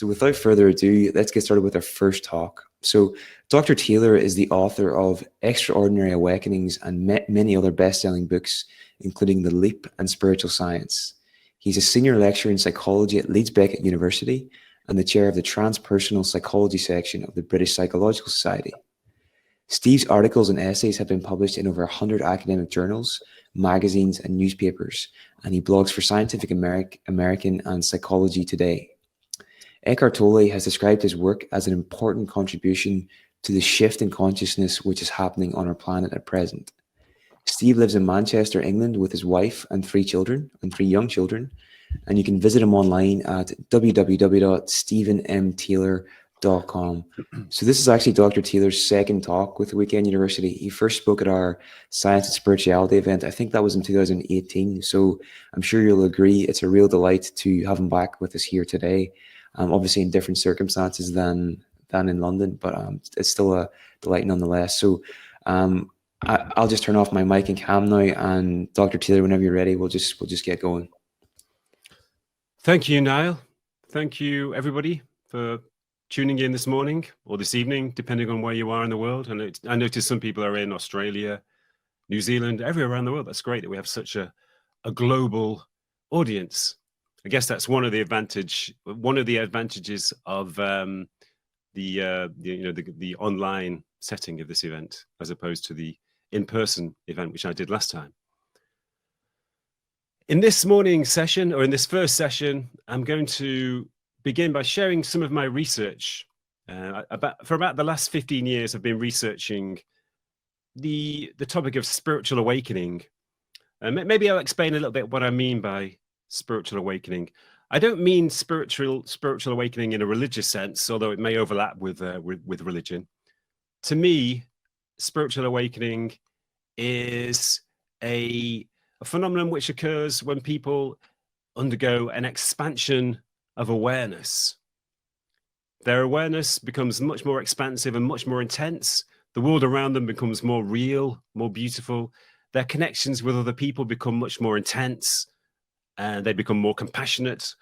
So without further ado, let's get started with our first talk. So Dr. Taylor is the author of Extraordinary Awakenings and many other best-selling books, including The Leap and Spiritual Science. He's a senior lecturer in psychology at Leeds Beckett University and the chair of the Transpersonal Psychology section of the British Psychological Society. Steve's articles and essays have been published in over 100 academic journals, magazines, and newspapers, and he blogs for Scientific American and Psychology Today. Eckhart Tolle has described his work as an important contribution to the shift in consciousness which is happening on our planet at present. Steve lives in Manchester, England, with his wife and three young children, and you can visit him online at www.stephenmtaylor.com. So this is actually Dr. Taylor's second talk with Weekend University. He first spoke at our Science and Spirituality event. I think that was in 2018. So I'm sure you'll agree it's a real delight to have him back with us here today. Obviously in different circumstances than in London, but it's still a delight nonetheless. So I'll just turn off my mic and cam now, and Dr. Taylor, whenever you're ready, we'll just get going. Thank you, Niall. Thank you, everybody, for tuning in this morning or this evening, depending on where you are in the world. And I noticed some people are in Australia, New Zealand, everywhere around the world. That's great that we have such a global audience. I guess that's one of the advantages of the online setting of this event, as opposed to the in-person event, which I did last time. In this morning's session, or in this first session, I'm going to begin by sharing some of my research. For about the last 15 years, I've been researching the topic of spiritual awakening. Maybe I'll explain a little bit what I mean by spiritual awakening. I don't mean spiritual awakening in a religious sense, although it may overlap with religion. To me, spiritual awakening is a phenomenon which occurs when people undergo an expansion of awareness. Their awareness becomes much more expansive and much more intense. The world around them becomes more real, more beautiful. Their connections with other people become much more intense, and they become more compassionate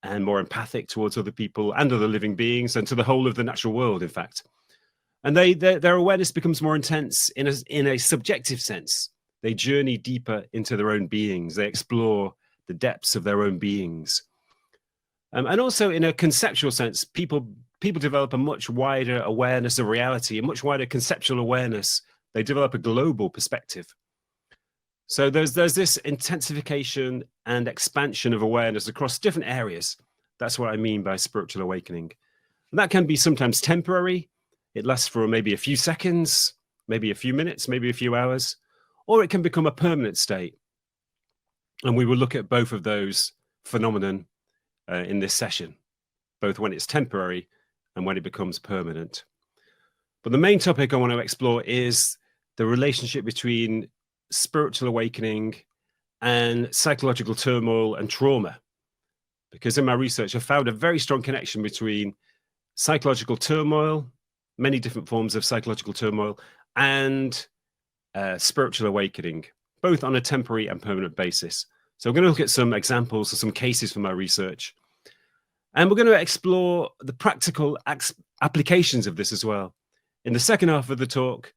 and more empathic towards other people and other living beings, and to the whole of the natural world, in fact. And their awareness becomes more intense in a subjective sense. They journey deeper into their own beings. They explore the depths of their own beings. And also in a conceptual sense, people develop a much wider awareness of reality, a much wider conceptual awareness. They develop a global perspective. So there's this intensification and expansion of awareness across different areas. That's what I mean by spiritual awakening. And that can be sometimes temporary. It lasts for maybe a few seconds, maybe a few minutes, maybe a few hours, or it can become a permanent state. And we will look at both of those phenomenon in this session, both when it's temporary and when it becomes permanent. But the main topic I want to explore is the relationship between spiritual awakening and psychological turmoil and trauma. Because in my research, I found a very strong connection between psychological turmoil, many different forms of psychological turmoil, and spiritual awakening, both on a temporary and permanent basis. So we're going to look at some examples or some cases from my research. And we're going to explore the practical applications of this as well. In the second half of the talk,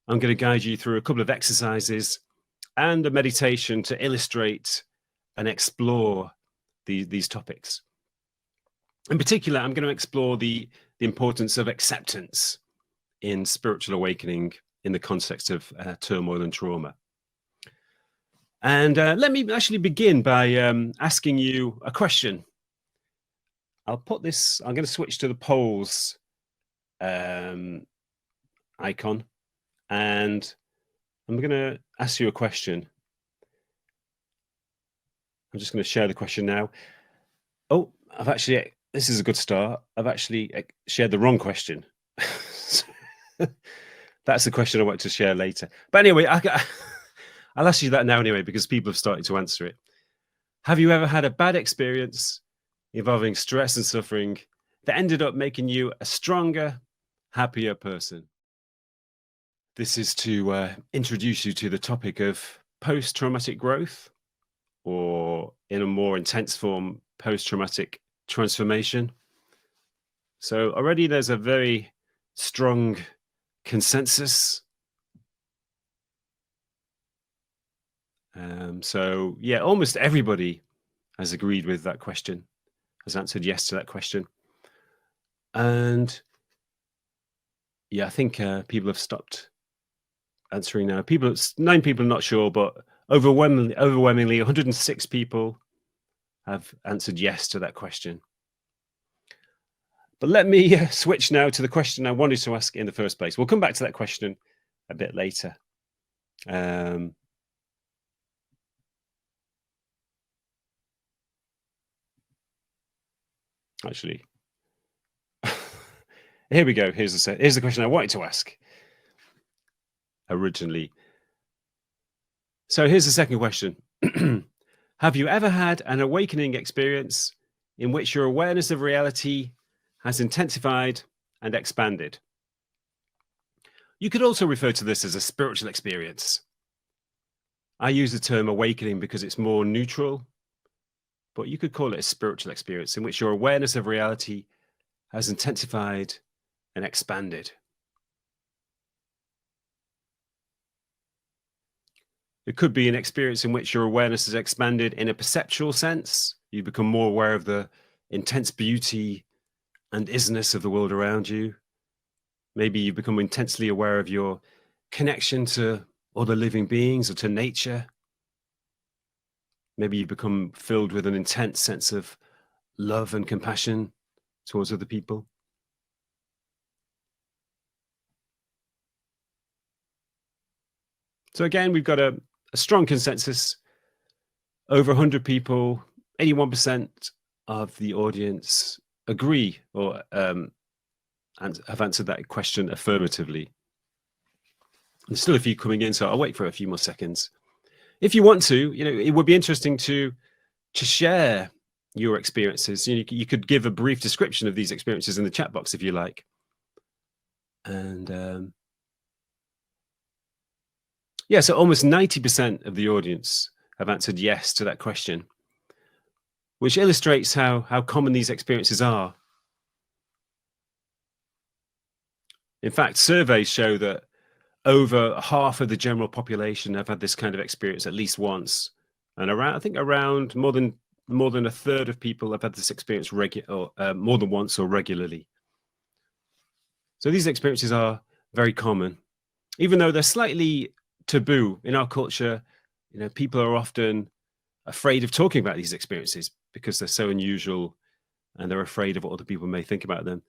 I'm going to guide you through a couple of exercises and a meditation to illustrate and explore these topics. In particular, I'm going to explore the importance of acceptance in spiritual awakening in the context of turmoil and trauma. And let me actually begin by asking you a question. I'm going to switch to the polls icon, and I'm going to ask you a question. I'm just going to share the question now. Oh, this is a good start. I've actually shared the wrong question. That's the question I want to share later. But anyway, I'll ask you that now anyway, because people have started to answer it. Have you ever had a bad experience involving stress and suffering that ended up making you a stronger, happier person? This is to introduce you to the topic of post-traumatic growth, or in a more intense form, post-traumatic transformation. So already there's a very strong consensus. So yeah, almost everybody has agreed with that question, has answered yes to that question. And yeah, I think people have stopped answering now. 9 people are not sure, but overwhelmingly 106 people have answered yes to that question. But let me switch now to the question I wanted to ask in the first place. We'll come back to that question a bit later. Actually, here we go. Here's the question I wanted to ask originally. So here's the second question. Have you ever had an awakening experience in which your awareness of reality has intensified and expanded? You could also refer to this as a spiritual experience. I use the term awakening because it's more neutral, but you could call it a spiritual experience in which your awareness of reality has intensified and expanded. It could be an experience in which your awareness has expanded in a perceptual sense. You become more aware of the intense beauty and isness of the world around you. Maybe you become intensely aware of your connection to other living beings or to nature. Maybe you become filled with an intense sense of love and compassion towards other people. So again, we've got a strong consensus. Over 100 people, 81% of the audience agree or and have answered that question affirmatively. There's still a few coming in, so I'll wait for a few more seconds. If you want to, it would be interesting to share your experiences. You could give a brief description of these experiences in the chat box if you like. And yeah, so almost 90% of the audience have answered yes to that question, which illustrates how common these experiences are. In fact, surveys show that over half of the general population have had this kind of experience at least once, and around more than a third of people have had this experience more than once or regularly. So these experiences are very common, even though they're slightly taboo in our culture. People are often afraid of talking about these experiences because they're so unusual, and they're afraid of what other people may think about them.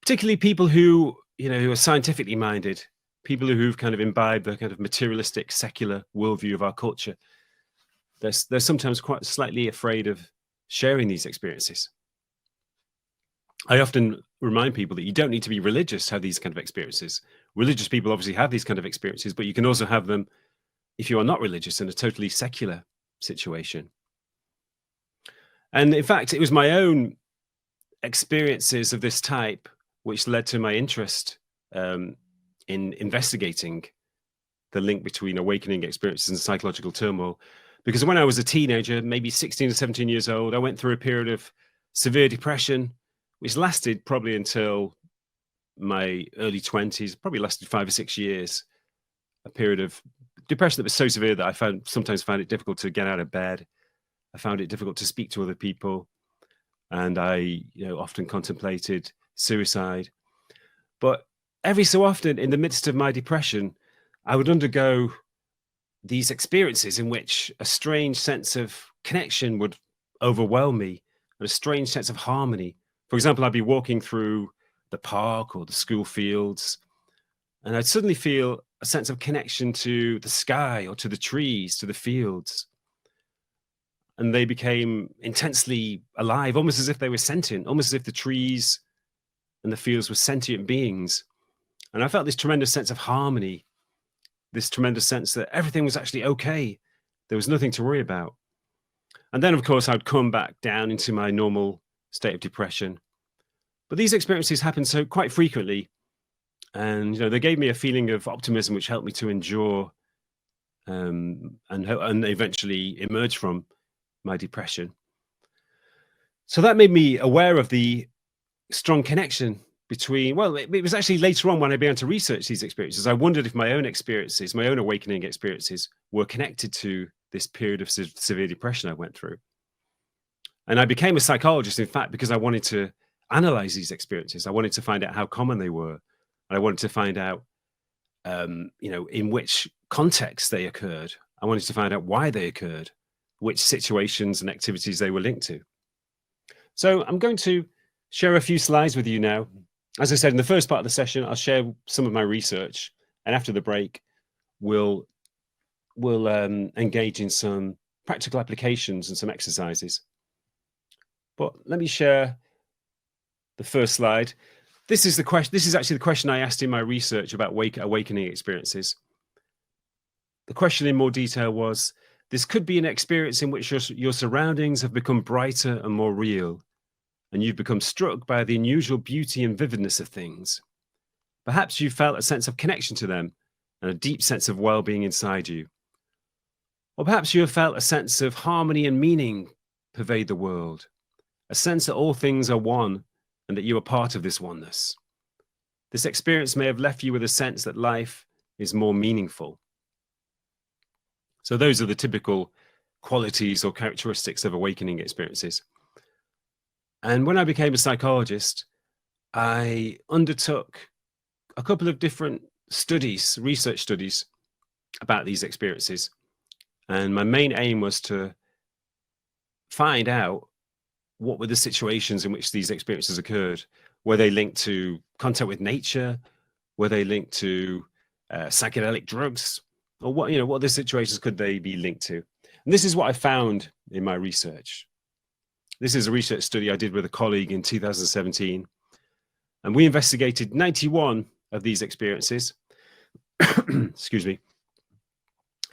Particularly people who are scientifically minded, people who've kind of imbibed the kind of materialistic, secular worldview of our culture. They're sometimes quite slightly afraid of sharing these experiences. I often remind people that you don't need to be religious to have these kind of experiences. Religious people obviously have these kind of experiences, but you can also have them if you are not religious in a totally secular situation. And in fact, it was my own experiences of this type which led to my interest in investigating the link between awakening experiences and psychological turmoil. Because when I was a teenager, maybe 16 or 17 years old, I went through a period of severe depression, which lasted probably until my early 20s, probably lasted 5 or 6 years. A period of depression that was so severe that I sometimes found it difficult to get out of bed. I found it difficult to speak to other people. And I often contemplated suicide. But every so often, in the midst of my depression, I would undergo these experiences in which a strange sense of connection would overwhelm me, and a strange sense of harmony. For example, I'd be walking through the park or the school fields, and I'd suddenly feel a sense of connection to the sky or to the trees, to the fields. And they became intensely alive, almost as if they were sentient, almost as if the trees and the fields were sentient beings. And I felt this tremendous sense of harmony, this tremendous sense that everything was actually okay. There was nothing to worry about. And then, of course, I'd come back down into my normal state of depression. But these experiences happened so quite frequently. And they gave me a feeling of optimism, which helped me to endure and eventually emerge from my depression. So that made me aware of the strong connection between, well, it was actually later on when I began to research these experiences, I wondered if my own experiences, my own awakening experiences, were connected to this period of severe depression I went through. And I became a psychologist, in fact, because I wanted to analyze these experiences. I wanted to find out how common they were. And I wanted to find out, in which context they occurred. I wanted to find out why they occurred, which situations and activities they were linked to. So I'm going to share a few slides with you now. As I said, in the first part of the session, I'll share some of my research. And after the break, we'll engage in some practical applications and some exercises. But let me share the first slide. This is the question. This is actually the question I asked in my research about awakening experiences. The question in more detail was, this could be an experience in which your surroundings have become brighter and more real, and you've become struck by the unusual beauty and vividness of things. Perhaps you felt a sense of connection to them and a deep sense of well-being inside you. Or perhaps you have felt a sense of harmony and meaning pervade the world, a sense that all things are one and that you are part of this oneness. This experience may have left you with a sense that life is more meaningful. So those are the typical qualities or characteristics of awakening experiences. And when I became a psychologist, I undertook a couple of different studies, research studies about these experiences. And my main aim was to find out what were the situations in which these experiences occurred. Were they linked to contact with nature? Were they linked to psychedelic drugs? Or what other situations could they be linked to? And this is what I found in my research. This is a research study I did with a colleague in 2017. And we investigated 91 of these experiences. Excuse me.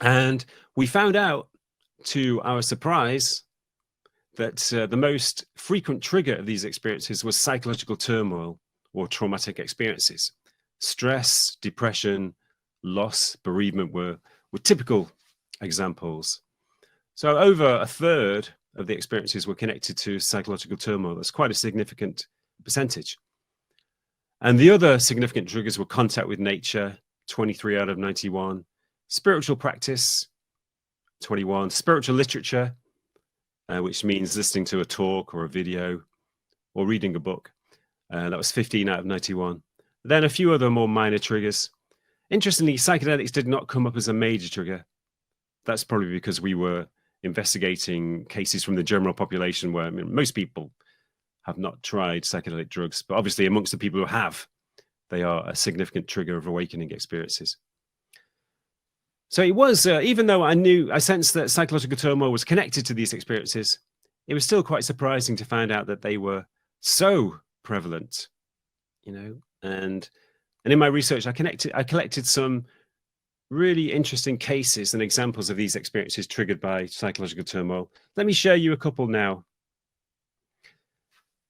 And we found out, to our surprise, that the most frequent trigger of these experiences was psychological turmoil or traumatic experiences. Stress, depression, loss, bereavement were typical examples. So over a third of the experiences were connected to psychological turmoil. That's quite a significant percentage. And the other significant triggers were contact with nature, 23 out of 91, spiritual practice, 21, spiritual literature, which means listening to a talk or a video or reading a book. That was 15 out of 91. Then a few other more minor triggers. Interestingly, psychedelics did not come up as a major trigger. That's probably because we were investigating cases from the general population where most people have not tried psychedelic drugs, but obviously amongst the people who have, they are a significant trigger of awakening experiences. So it was, even though I sensed that psychological turmoil was connected to these experiences, it was still quite surprising to find out that they were so prevalent, and in my research, I collected some really interesting cases and examples of these experiences triggered by psychological turmoil. Let me share you a couple now.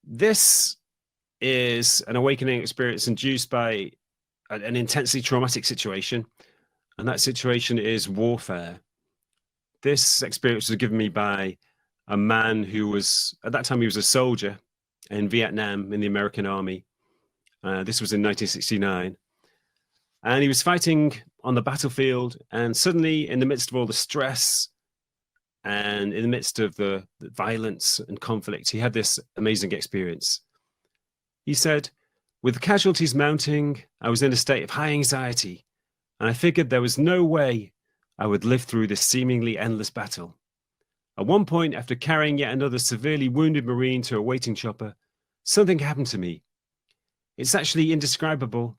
This is an awakening experience induced by an intensely traumatic situation. And that situation is warfare. This experience was given me by a man who was, at that time, he was a soldier in Vietnam in the American Army. This was in 1969. And he was fighting on the battlefield. And suddenly, in the midst of all the stress and in the midst of the violence and conflict, he had this amazing experience. He said, with casualties mounting, I was in a state of high anxiety. And I figured there was no way I would live through this seemingly endless battle. At one point, after carrying yet another severely wounded Marine to a waiting chopper, something happened to me. It's actually indescribable,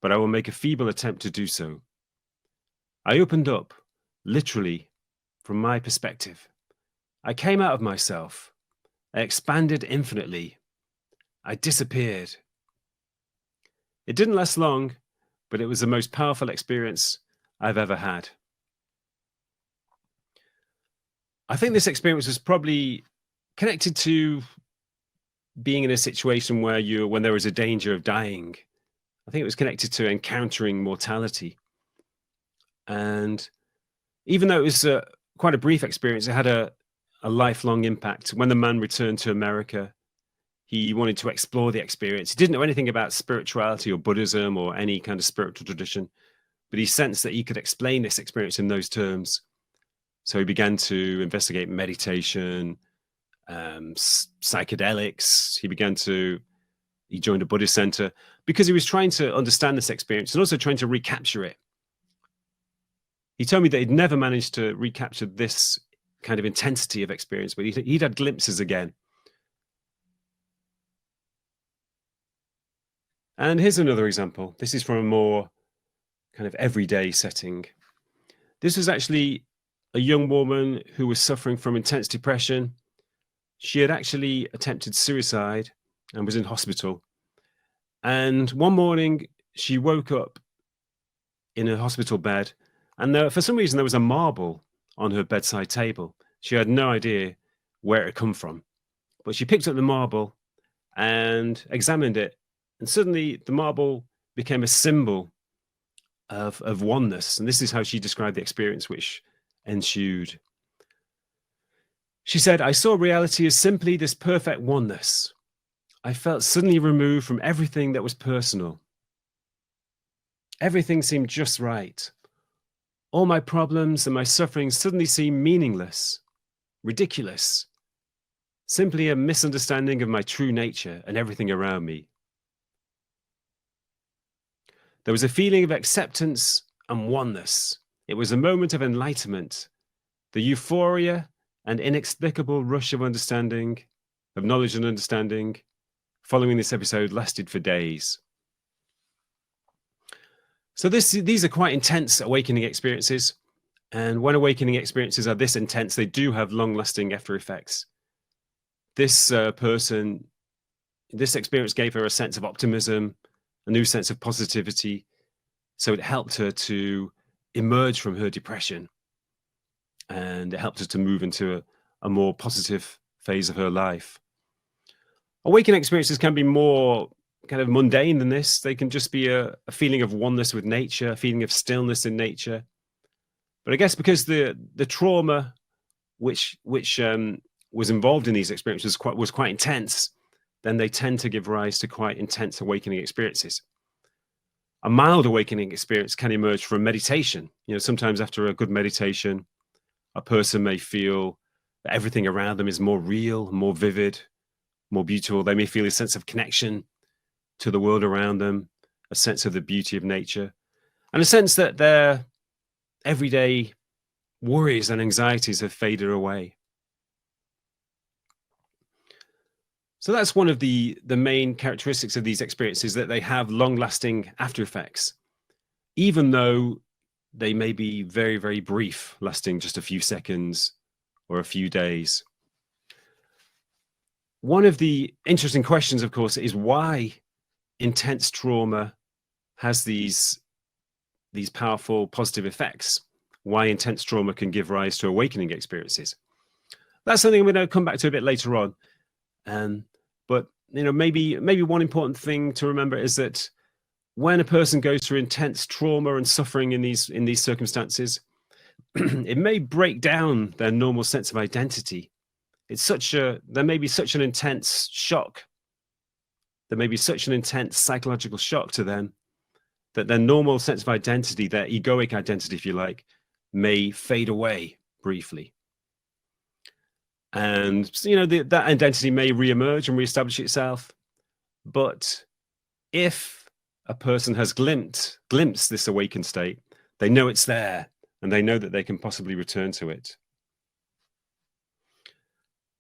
but I will make a feeble attempt to do so. I opened up, literally, from my perspective. I came out of myself. I expanded infinitely. I disappeared. It didn't last long, but it was the most powerful experience I've ever had. I think this experience was probably connected to being in a situation where when there was a danger of dying. I think it was connected to encountering mortality. And even though it was quite a brief experience, it had a lifelong impact. When the man returned to America, He wanted to explore the experience. He didn't know anything about spirituality or Buddhism or any kind of spiritual tradition, but he sensed that he could explain this experience in those terms. So he began to investigate meditation, psychedelics. He joined a Buddhist center because he was trying to understand this experience and also trying to recapture it. He told me that he'd never managed to recapture this kind of intensity of experience, but he'd had glimpses again. And here's another example. This is from a more kind of everyday setting. This was actually a young woman who was suffering from intense depression. She had actually attempted suicide and was in hospital. And one morning she woke up in a hospital bed, and for some reason there was a marble on her bedside table. She had no idea where it had come from, but she picked up the marble and examined it, and suddenly the marble became a symbol of oneness. And this is how she described the experience which ensued. She said, "I saw reality as simply this perfect oneness. I felt suddenly removed from everything that was personal. Everything seemed just right. All my problems and my suffering suddenly seemed meaningless, ridiculous, simply a misunderstanding of my true nature and everything around me. There was a feeling of acceptance and oneness. It was a moment of enlightenment. The euphoria and inexplicable rush of understanding, of knowledge and understanding, following this episode lasted for days." So these are quite intense awakening experiences. And when awakening experiences are this intense, they do have long-lasting after effects. This experience gave her a sense of optimism, a new sense of positivity. So it helped her to emerge from her depression. And it helped her to move into a more positive phase of her life. Awakening experiences can be more kind of mundane than this. They can just be a feeling of oneness with nature, a feeling of stillness in nature. But I guess because the trauma which was involved in these experiences was quite intense, then they tend to give rise to quite intense awakening experiences. A mild awakening experience can emerge from meditation. Sometimes after a good meditation, a person may feel that everything around them is more real, more vivid, more beautiful. They may feel a sense of connection to the world around them, a sense of the beauty of nature, and a sense that their everyday worries and anxieties have faded away. So that's one of the main characteristics of these experiences, that they have long-lasting after effects, even though they may be very, very brief, lasting just a few seconds or a few days. One of the interesting questions, of course, is why intense trauma has these powerful positive effects, why intense trauma can give rise to awakening experiences. That's something I'm going to come back to a bit later on. But maybe one important thing to remember is that when a person goes through intense trauma and suffering in these circumstances, it may break down their normal sense of identity. There may be such an intense shock. There may be such an intense psychological shock to them that their normal sense of identity, their egoic identity, if you like, may fade away briefly. And that identity may reemerge and reestablish itself. But if a person has glimpsed this awakened state, they know it's there, and they know that they can possibly return to it.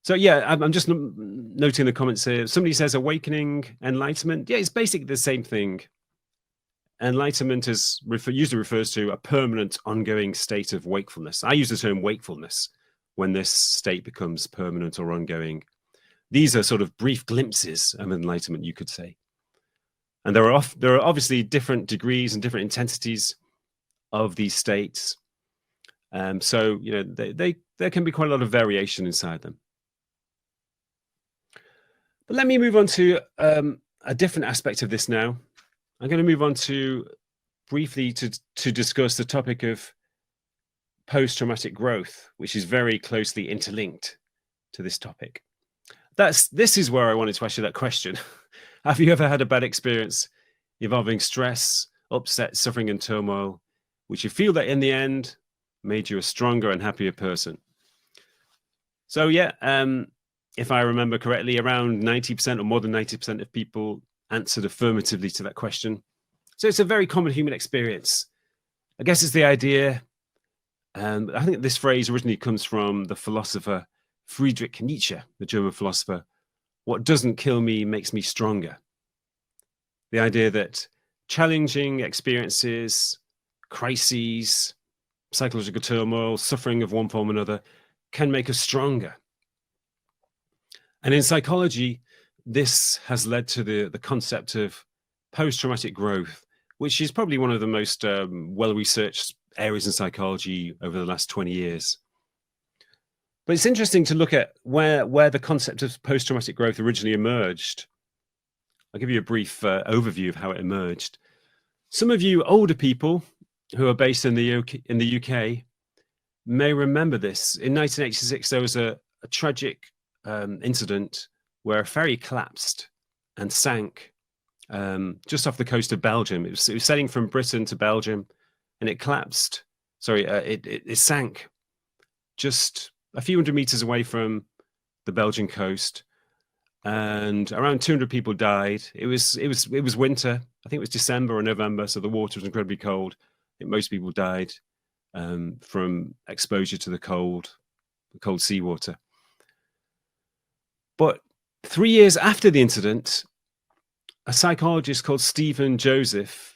So yeah, I'm just noting the comments here. Somebody says awakening, enlightenment. Yeah, it's basically the same thing. Enlightenment usually refers to a permanent, ongoing state of wakefulness. I use the term wakefulness when this state becomes permanent or ongoing. These are sort of brief glimpses of enlightenment, you could say. And there are obviously different degrees and different intensities of these states. So there can be quite a lot of variation inside them. But let me move on to a different aspect of this now. I'm going to move on to briefly to discuss the topic of post-traumatic growth, which is very closely interlinked to this topic. this is where I wanted to ask you that question. Have you ever had a bad experience involving stress, upset, suffering, and turmoil, which you feel that in the end made you a stronger and happier person? So yeah, if I remember correctly, around 90% or more than 90% of people answered affirmatively to that question. So it's a very common human experience. I guess it's the idea, I think this phrase originally comes from the philosopher Friedrich Nietzsche, the German philosopher. What doesn't kill me makes me stronger. The idea that challenging experiences, crises, psychological turmoil, suffering of one form or another can make us stronger. And in psychology, this has led to the concept of post-traumatic growth, which is probably one of the most well-researched areas in psychology over the last 20 years. But it's interesting to look at where the concept of post-traumatic growth originally emerged. I'll give you a brief overview of how it emerged. Some of you older people who are based in the UK may remember this. In 1986, there was a tragic incident where a ferry collapsed and sank just off the coast of Belgium. It was sailing from Britain to Belgium, and it collapsed. Sorry, it sank just a few hundred meters away from the Belgian coast, and around 200 people died. It was winter. I think it was December or November, so the water was incredibly cold. I think most people died from exposure to the cold seawater. But 3 years after the incident, a psychologist called Stephen Joseph,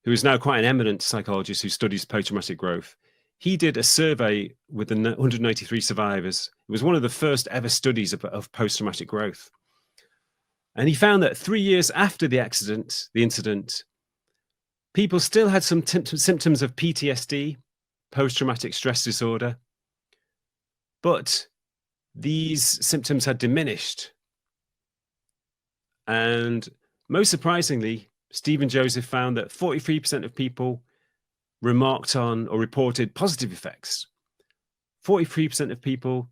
who is now quite an eminent psychologist who studies post-traumatic growth, he did a survey with the 193 survivors. It was one of the first ever studies of post-traumatic growth. And he found that 3 years after the incident, people still had some symptoms of PTSD, post-traumatic stress disorder, but these symptoms had diminished. And most surprisingly, Stephen Joseph found that 43% of people remarked on or reported positive effects. 43% of people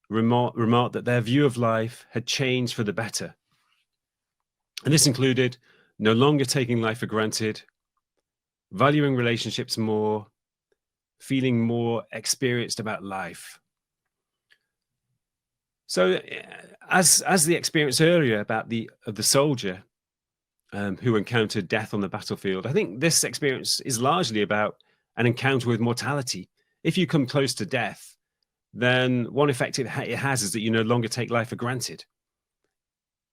remarked that their view of life had changed for the better. And this included no longer taking life for granted, valuing relationships more, feeling more experienced about life. So as the experience earlier about the soldier who encountered death on the battlefield, I think this experience is largely about an encounter with mortality. If you come close to death, then one effect it has is that you no longer take life for granted.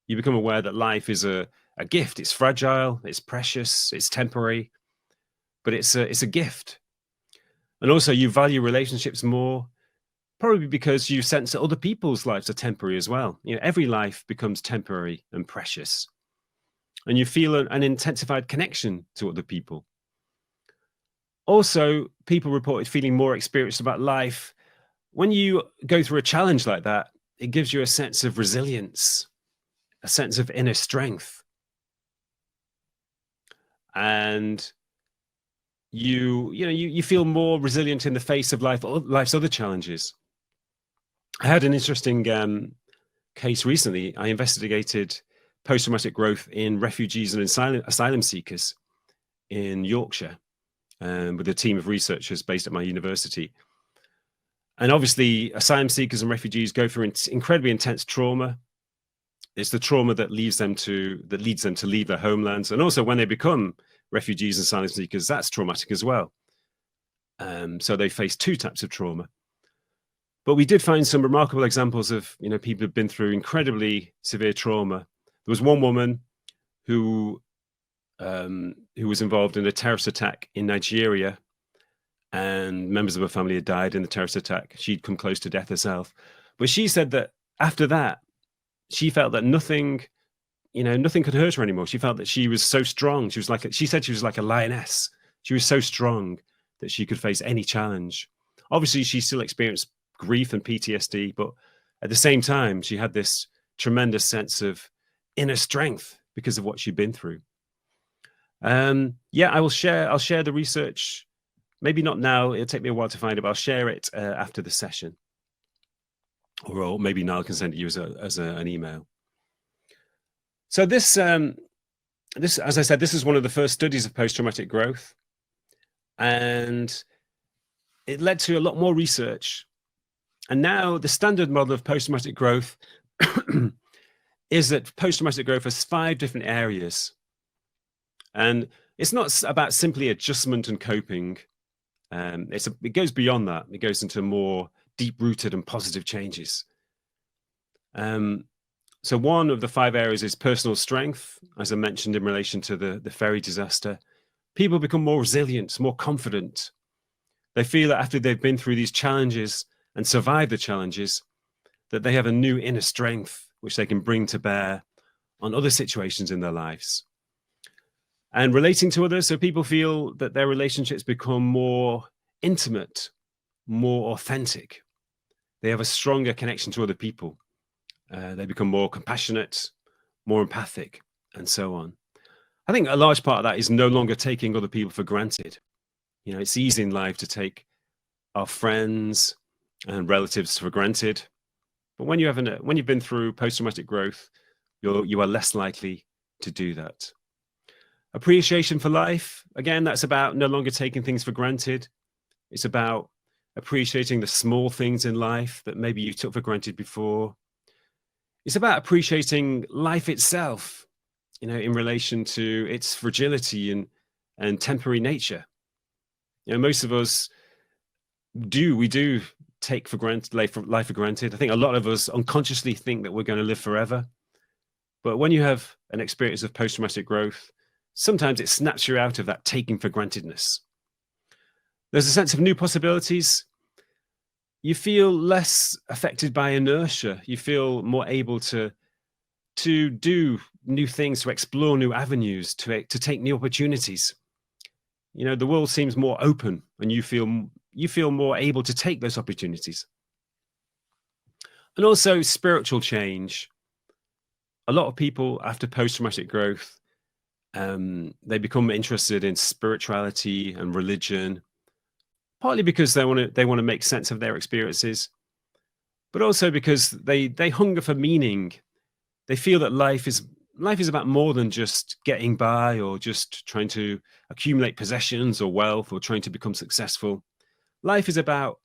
You become aware that life is a gift. It's fragile, it's precious, it's temporary, but it's a gift. And also you value relationships more, probably because you sense that other people's lives are temporary as well. You know, every life becomes temporary and precious. And you feel an intensified connection to other people. Also, people reported feeling more experienced about life. When you go through a challenge like that, it gives you a sense of resilience, a sense of inner strength. And you feel more resilient in the face of life's other challenges. I had an interesting case recently. I investigated post-traumatic growth in refugees and asylum seekers in Yorkshire with a team of researchers based at my university. And obviously, asylum seekers and refugees go through incredibly intense trauma. It's the trauma that leads them to leave their homelands. And also when they become refugees and asylum seekers, that's traumatic as well. So they face two types of trauma. But we did find some remarkable examples of, people who've been through incredibly severe trauma. There was one woman who was involved in a terrorist attack in Nigeria, and members of her family had died in the terrorist attack. She'd come close to death herself. But she said that after that, she felt that nothing could hurt her anymore. She felt that she was so strong. She said she was like a lioness. She was so strong that she could face any challenge. Obviously, she still experienced grief and PTSD, but at the same time, she had this tremendous sense of inner strength because of what she'd been through. I'll share the research. Maybe not now. It'll take me a while to find it, but I'll share it after the session. or maybe Niall can send it you as an email. So this, as I said, this is one of the first studies of post-traumatic growth, and it led to a lot more research. And now the standard model of post-traumatic growth is that post-traumatic growth has 5 different areas. And it's not about simply adjustment and coping. It goes beyond that. It goes into more deep-rooted and positive changes. So one of the 5 areas is personal strength, as I mentioned in relation to the ferry disaster. People become more resilient, more confident. They feel that after they've been through these challenges and survived the challenges, that they have a new inner strength which they can bring to bear on other situations in their lives. And relating to others, so people feel that their relationships become more intimate, more authentic. They have a stronger connection to other people. They become more compassionate, more empathic, and so on. I think a large part of that is no longer taking other people for granted. You know, it's easy in life to take our friends and relatives for granted. But when you've been through post-traumatic growth, you are less likely to do that. Appreciation for life, again, that's about no longer taking things for granted. It's about appreciating the small things in life that maybe you took for granted before. It's about appreciating life itself, you know, in relation to its fragility and temporary nature. You know, most of us do take for granted life for granted. I think a lot of us unconsciously think that we're going to live forever. But when you have an experience of post-traumatic growth, sometimes it snaps you out of that taking for grantedness. There's a sense of new possibilities. You feel less affected by inertia. You feel more able to do new things, to explore new avenues, to take new opportunities. You know, the world seems more open, and you feel more able to take those opportunities. And also spiritual change. A lot of people after post-traumatic growth, they become interested in spirituality and religion, partly because they want to make sense of their experiences, but also because they hunger for meaning. They feel that life is about more than just getting by or just trying to accumulate possessions or wealth or trying to become successful. Life is about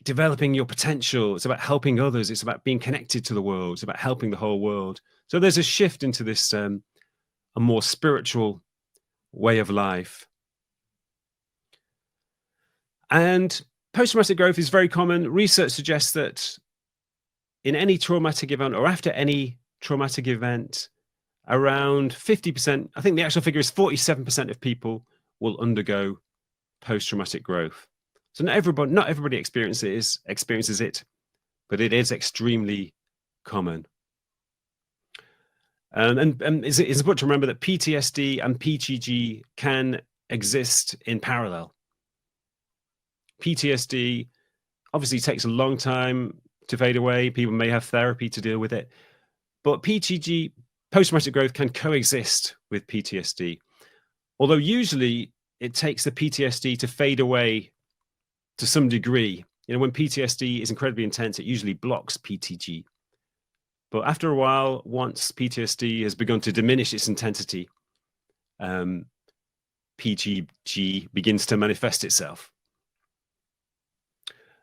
developing your potential. It's about helping others. It's about being connected to the world. It's about helping the whole world. So there's a shift into this a more spiritual way of life. And post-traumatic growth is very common. Research suggests that in any traumatic event or after any traumatic event, around 50%, I think the actual figure is 47% of people will undergo post-traumatic growth. So not everybody experiences it, but it is extremely common. And it's important to remember that PTSD and PTG can exist in parallel. PTSD obviously takes a long time to fade away. People may have therapy to deal with it. But PTG, post-traumatic growth, can coexist with PTSD. Although usually it takes the PTSD to fade away to some degree. You know, when PTSD is incredibly intense, it usually blocks PTG. But after a while, once PTSD has begun to diminish its intensity, PTG begins to manifest itself.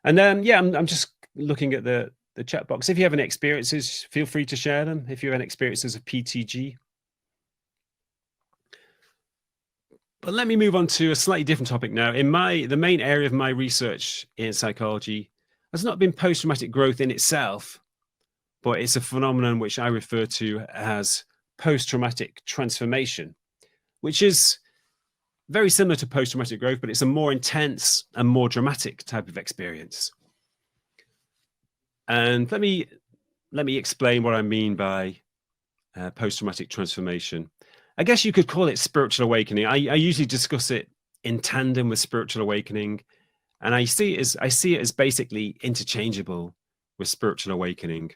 And then, I'm just looking at the chat box. If you have any experiences, feel free to share them. If you have any experiences of PTG. But let me move on to a slightly different topic now. The main area of my research in psychology has not been post-traumatic growth in itself, but it's a phenomenon which I refer to as post-traumatic transformation, which is very similar to post-traumatic growth, but it's a more intense and more dramatic type of experience. And let me explain what I mean by post-traumatic transformation. I guess you could call it spiritual awakening. I usually discuss it in tandem with spiritual awakening, and I see it as basically interchangeable with spiritual awakening.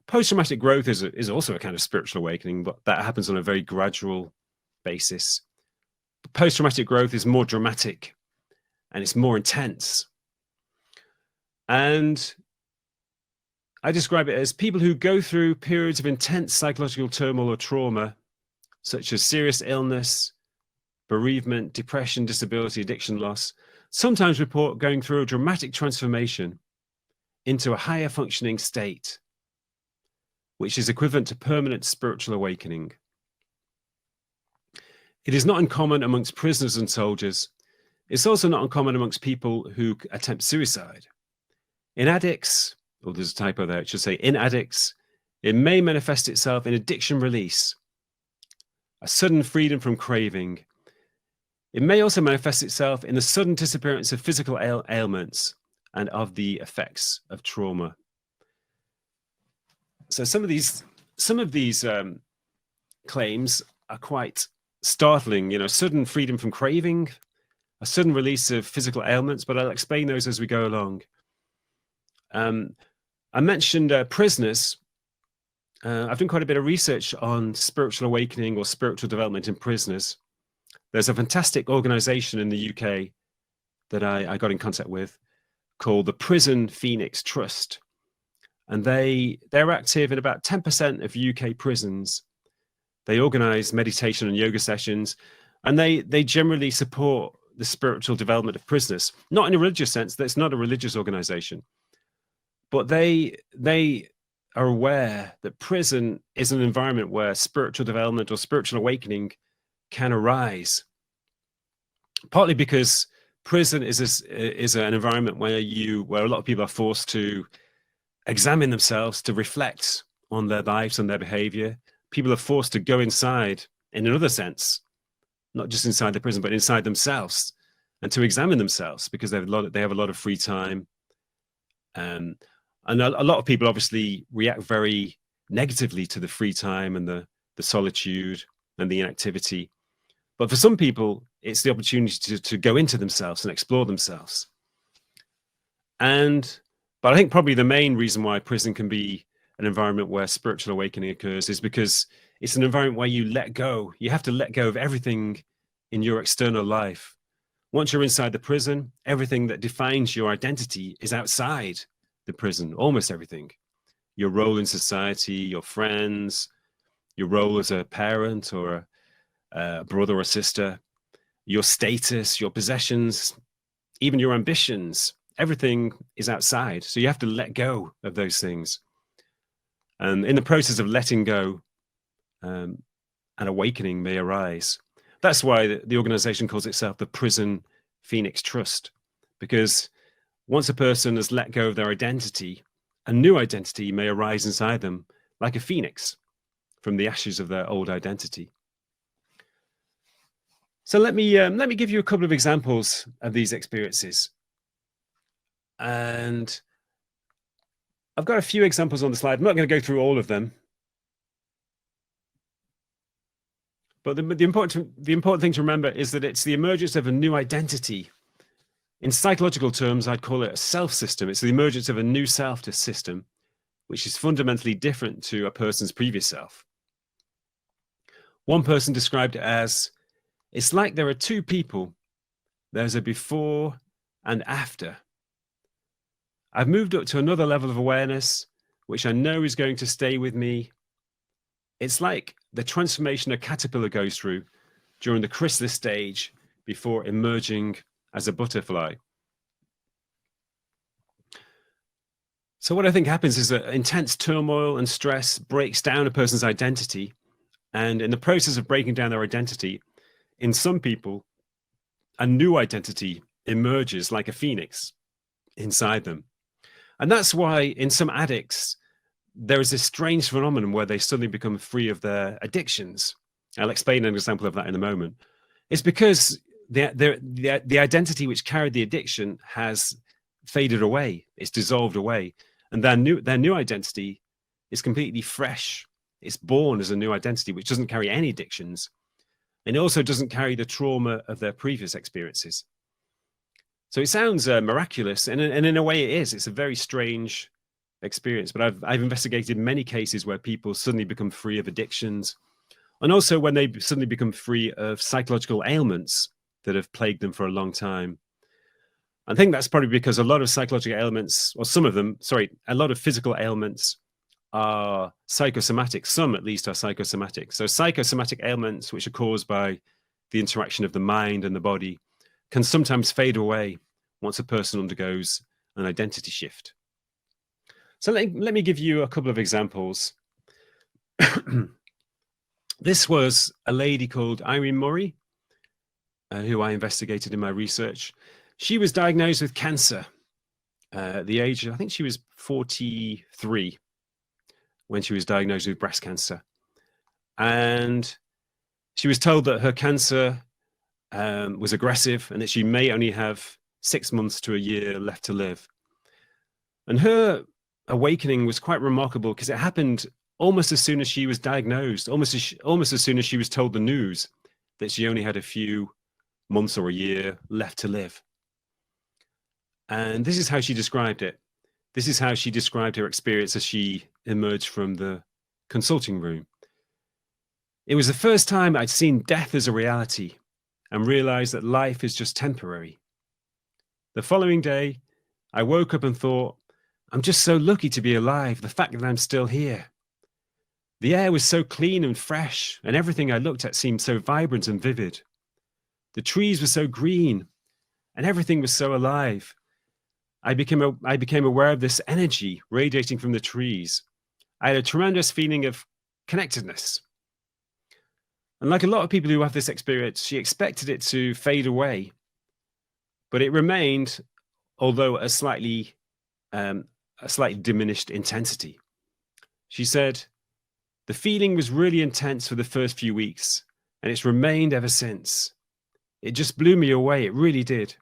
Post-traumatic growth is also a kind of spiritual awakening, but that happens on a very gradual basis. Post-traumatic growth is more dramatic and it's more intense. And I describe it as people who go through periods of intense psychological turmoil or trauma, such as serious illness, bereavement, depression, disability, addiction, loss, sometimes report going through a dramatic transformation into a higher functioning state, which is equivalent to permanent spiritual awakening. It is not uncommon amongst prisoners and soldiers. It's also not uncommon amongst people who attempt suicide. In addicts, or there's a typo there, it should say in addicts, it may manifest itself in addiction release, a sudden freedom from craving. It may also manifest itself in the sudden disappearance of physical ailments and of the effects of trauma. So some of these claims are quite startling. Sudden freedom from craving, a sudden release of physical ailments, but I'll explain those as we go along. I mentioned prisoners. I've done quite a bit of research on spiritual awakening or spiritual development in prisoners. There's a fantastic organization in the UK that I got in contact with called the Prison Phoenix Trust. And they're active in about 10% of UK prisons. They organize meditation and yoga sessions, and they generally support the spiritual development of prisoners. Not in a religious sense, that's not a religious organization. But they are aware that prison is an environment where spiritual development or spiritual awakening can arise. Partly because prison is an environment where a lot of people are forced to examine themselves, to reflect on their lives and their behavior. People are forced to go inside in another sense, not just inside the prison, but inside themselves, and to examine themselves because they have a lot of free time. And a lot of people obviously react very negatively to the free time and the solitude and the inactivity. But for some people, it's the opportunity to go into themselves and explore themselves. But I think probably the main reason why prison can be an environment where spiritual awakening occurs is because it's an environment where you let go. You have to let go of everything in your external life. Once you're inside the prison, everything that defines your identity is outside the prison, almost everything. Your role in society, your friends, your role as a parent or a brother or sister, your status, your possessions, even your ambitions, everything is outside. So you have to let go of those things. And in the process of letting go, an awakening may arise. That's why the organization calls itself the Prison Phoenix Trust, because once a person has let go of their identity, a new identity may arise inside them like a phoenix from the ashes of their old identity. So let me give you a couple of examples of these experiences. And I've got a few examples on the slide. I'm not going to go through all of them. But the important thing to remember is that it's the emergence of a new identity. In psychological terms, I'd call it a self system. It's the emergence of a new self system, which is fundamentally different to a person's previous self. One person described it as, it's like there are two people. There's a before and after. I've moved up to another level of awareness, which I know is going to stay with me. It's like the transformation a caterpillar goes through during the chrysalis stage before emerging as a butterfly. So what I think happens is that intense turmoil and stress breaks down a person's identity. And in the process of breaking down their identity, in some people, a new identity emerges like a phoenix inside them. And that's why in some addicts, there is this strange phenomenon where they suddenly become free of their addictions. I'll explain an example of that in a moment. It's because the identity which carried the addiction has faded away. It's dissolved away. And their new identity is completely fresh. It's born as a new identity, which doesn't carry any addictions. And it also doesn't carry the trauma of their previous experiences. So it sounds miraculous, and in a way it is. It's a very strange experience, but I've investigated many cases where people suddenly become free of addictions, and also when they suddenly become free of psychological ailments that have plagued them for a long time. I think that's probably because a lot of psychological ailments, or some of them, sorry, a lot of physical ailments are psychosomatic. Some, at least, are psychosomatic. So psychosomatic ailments, which are caused by the interaction of the mind and the body, can sometimes fade away once a person undergoes an identity shift. So let me give you a couple of examples. This was a lady called Irene Murray, who I investigated in my research. She was diagnosed with cancer at the age, I think she was 43 when she was diagnosed with breast cancer. And she was told that her cancer was aggressive and that she may only have 6 months to a year left to live. And her awakening was quite remarkable because it happened almost as soon as she was diagnosed, almost as soon as she was told the news that she only had a few months or a year left to live. And this is how she described it. This is how she described her experience as she emerged from the consulting room. It was the first time I'd seen death as a reality and realized that life is just temporary. The following day, I woke up and thought, I'm just so lucky to be alive, the fact that I'm still here. The air was so clean and fresh, and everything I looked at seemed so vibrant and vivid. The trees were so green, and everything was so alive. I became aware of this energy radiating from the trees. I had a tremendous feeling of connectedness. And like a lot of people who have this experience, she expected it to fade away, but it remained, although at a slightly diminished intensity. She said, the feeling was really intense for the first few weeks, and it's remained ever since. It just blew me away. It really did.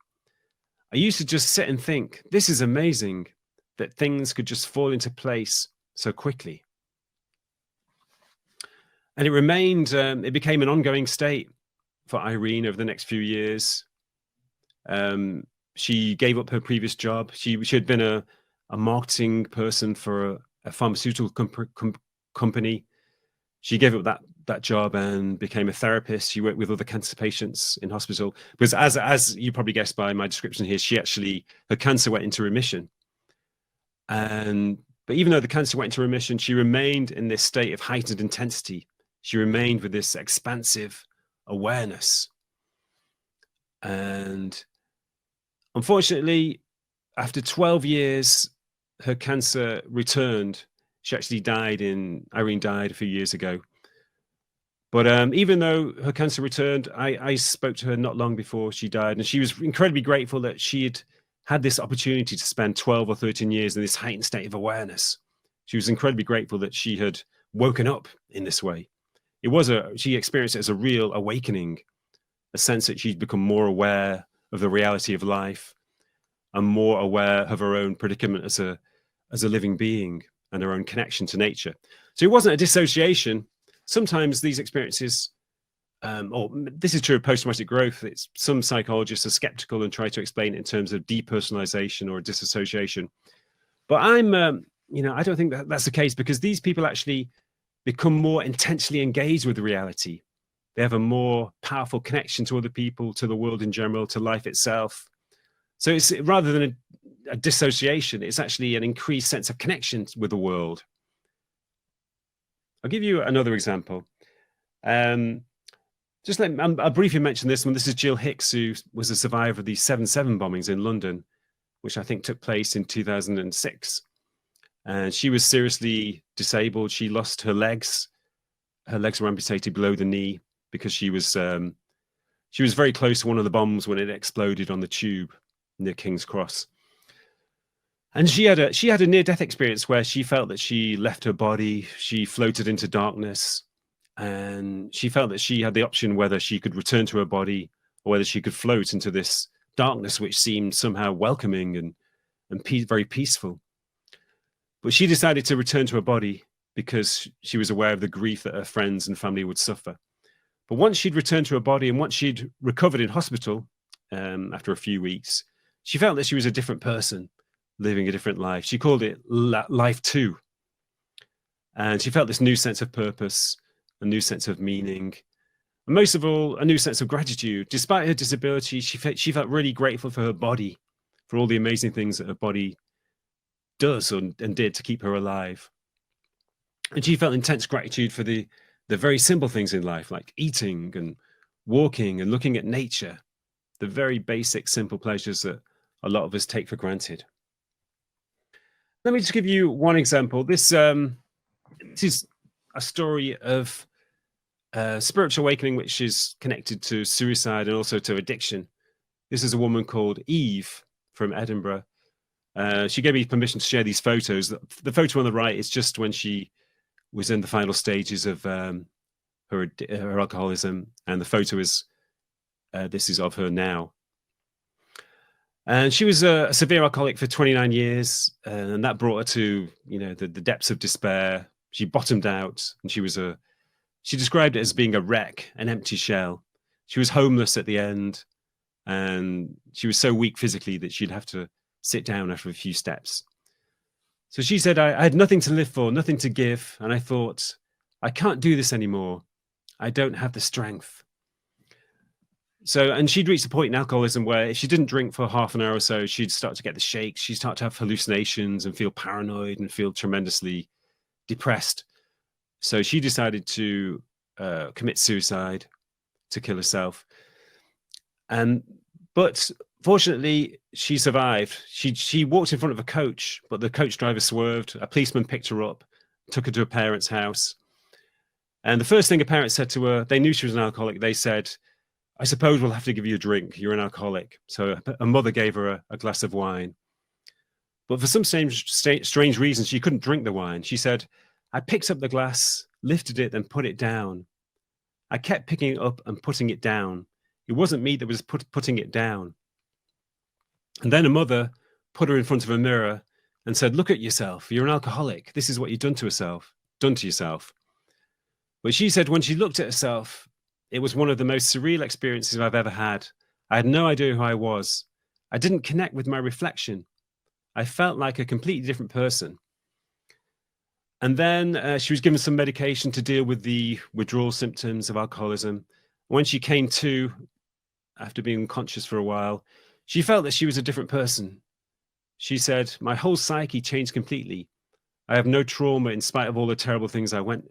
I used to just sit and think, this is amazing that things could just fall into place so quickly. And it became an ongoing state for Irene over the next few years. She gave up her previous job. She had been a marketing person for a pharmaceutical company. She gave up that job and became a therapist. She worked with other cancer patients in hospital. Because as you probably guessed by my description here, her cancer went into remission. But even though the cancer went into remission, she remained in this state of heightened intensity. She remained with this expansive awareness. And unfortunately, after 12 years, her cancer returned. She actually Irene died a few years ago. But even though her cancer returned, I spoke to her not long before she died, and she was incredibly grateful that she had this opportunity to spend 12 or 13 years in this heightened state of awareness. She was incredibly grateful that she had woken up in this way. She experienced it as a real awakening, a sense that she'd become more aware of the reality of life and more aware of her own predicament as a living being and her own connection to nature. So it wasn't a dissociation. Sometimes these experiences, this is true of post-traumatic growth. Some psychologists are skeptical and try to explain it in terms of depersonalization or disassociation. But I don't think that's the case, because these people actually become more intensely engaged with reality. They have a more powerful connection to other people, to the world in general, to life itself. So it's rather than a dissociation, it's actually an increased sense of connection with the world. I'll give you another example. I'll briefly mention this one. This is Jill Hicks, who was a survivor of the 7/7 bombings in London, which I think took place in 2006. And she was seriously disabled. She lost her legs. Her legs were amputated below the knee because she was very close to one of the bombs when it exploded on the tube near King's Cross. And she had a near-death experience where she felt that she left her body, she floated into darkness, and she felt that she had the option whether she could return to her body or whether she could float into this darkness, which seemed somehow welcoming and very peaceful. But she decided to return to her body because she was aware of the grief that her friends and family would suffer. But once she'd returned to her body and once she'd recovered in hospital after a few weeks, she felt that she was a different person, living a different life. She called it life 2. And she felt this new sense of purpose, a new sense of meaning, and most of all, a new sense of gratitude. Despite her disability, she felt really grateful for her body, for all the amazing things that her body does and did to keep her alive. And she felt intense gratitude for the very simple things in life, like eating and walking and looking at nature, the very basic, simple pleasures that a lot of us take for granted. Let me just give you one example. This is a story of spiritual awakening, which is connected to suicide and also to addiction. This is a woman called Eve from Edinburgh. She gave me permission to share these photos. The photo on the right is just when she was in the final stages of her alcoholism, and the photo is this is of her now. And she was a severe alcoholic for 29 years, and that brought her to, the depths of despair. She bottomed out, and she described it as being a wreck, an empty shell. She was homeless at the end, and she was so weak physically that she'd have to sit down after a few steps. So she said, I had nothing to live for, nothing to give, and I thought, I can't do this anymore. I don't have the strength. So, and she'd reached a point in alcoholism where if she didn't drink for half an hour or so, she'd start to get the shakes. She'd start to have hallucinations and feel paranoid and feel tremendously depressed. So she decided to commit suicide, to kill herself. But fortunately, she survived. She walked in front of a coach, but the coach driver swerved. A policeman picked her up, took her to her parents' house. And the first thing her parents said to her, they knew she was an alcoholic. They said, I suppose we'll have to give you a drink. You're an alcoholic. So her mother gave her a glass of wine. But for some strange reason, she couldn't drink the wine. She said, I picked up the glass, lifted it, and put it down. I kept picking it up and putting it down. It wasn't me that was putting it down. And then her mother put her in front of a mirror and said, look at yourself. You're an alcoholic. This is what you've done to yourself. But she said when she looked at herself, it was one of the most surreal experiences I've ever had. I had no idea who I was. I didn't connect with my reflection. I felt like a completely different person. And then she was given some medication to deal with the withdrawal symptoms of alcoholism. When she came to, after being unconscious for a while, she felt that she was a different person. She said, my whole psyche changed completely. I have no trauma in spite of all the terrible things I went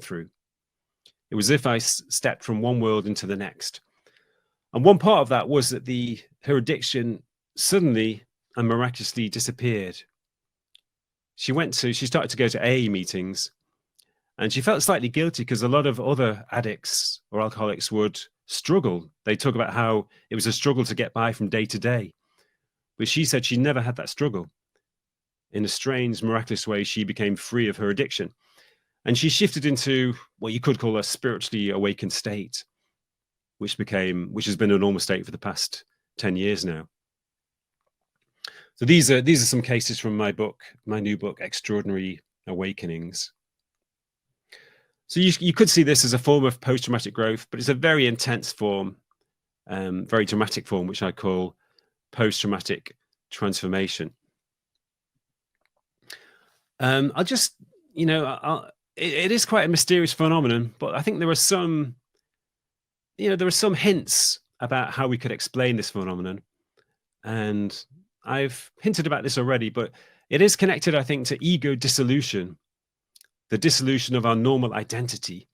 through. It was as if I stepped from one world into the next. And one part of that was that her addiction suddenly and miraculously disappeared. She started to go to AA meetings, and she felt slightly guilty because a lot of other addicts or alcoholics would struggle. They talk about how it was a struggle to get by from day to day. But she said she never had that struggle. In a strange, miraculous way, she became free of her addiction. And she shifted into what you could call a spiritually awakened state, which has been a normal state for the past 10 years now. So these are some cases from my new book, Extraordinary Awakenings. So you could see this as a form of post-traumatic growth, but it's a very intense form, very dramatic form, which I call post-traumatic transformation. It is quite a mysterious phenomenon, but I think there are some hints about how we could explain this phenomenon. And I've hinted about this already, but it is connected, I think, to ego dissolution, the dissolution of our normal identity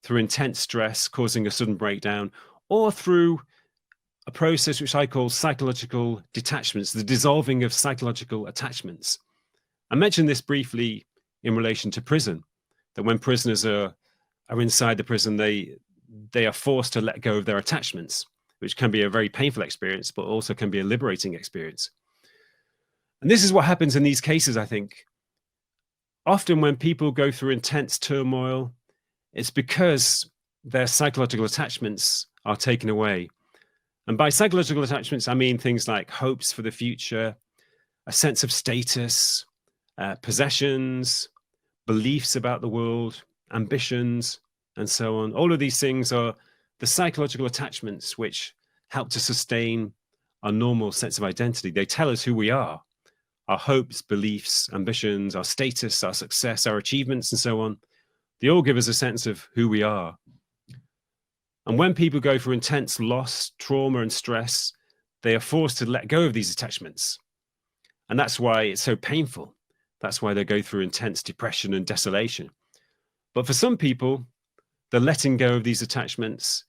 through intense stress causing a sudden breakdown, or through a process which I call psychological detachments, the dissolving of psychological attachments. I mentioned this briefly in relation to prison, that when prisoners are inside the prison, they are forced to let go of their attachments, which can be a very painful experience, but also can be a liberating experience. And this is what happens in these cases, I think. Often when people go through intense turmoil, it's because their psychological attachments are taken away. And by psychological attachments, I mean things like hopes for the future, a sense of status, possessions, beliefs about the world, ambitions, and so on. All of these things are the psychological attachments which help to sustain our normal sense of identity. They tell us who we are, our hopes, beliefs, ambitions, our status, our success, our achievements, and so on. They all give us a sense of who we are. And when people go through intense loss, trauma, and stress, they are forced to let go of these attachments. And that's why it's so painful. That's why they go through intense depression and desolation. But for some people, the letting go of these attachments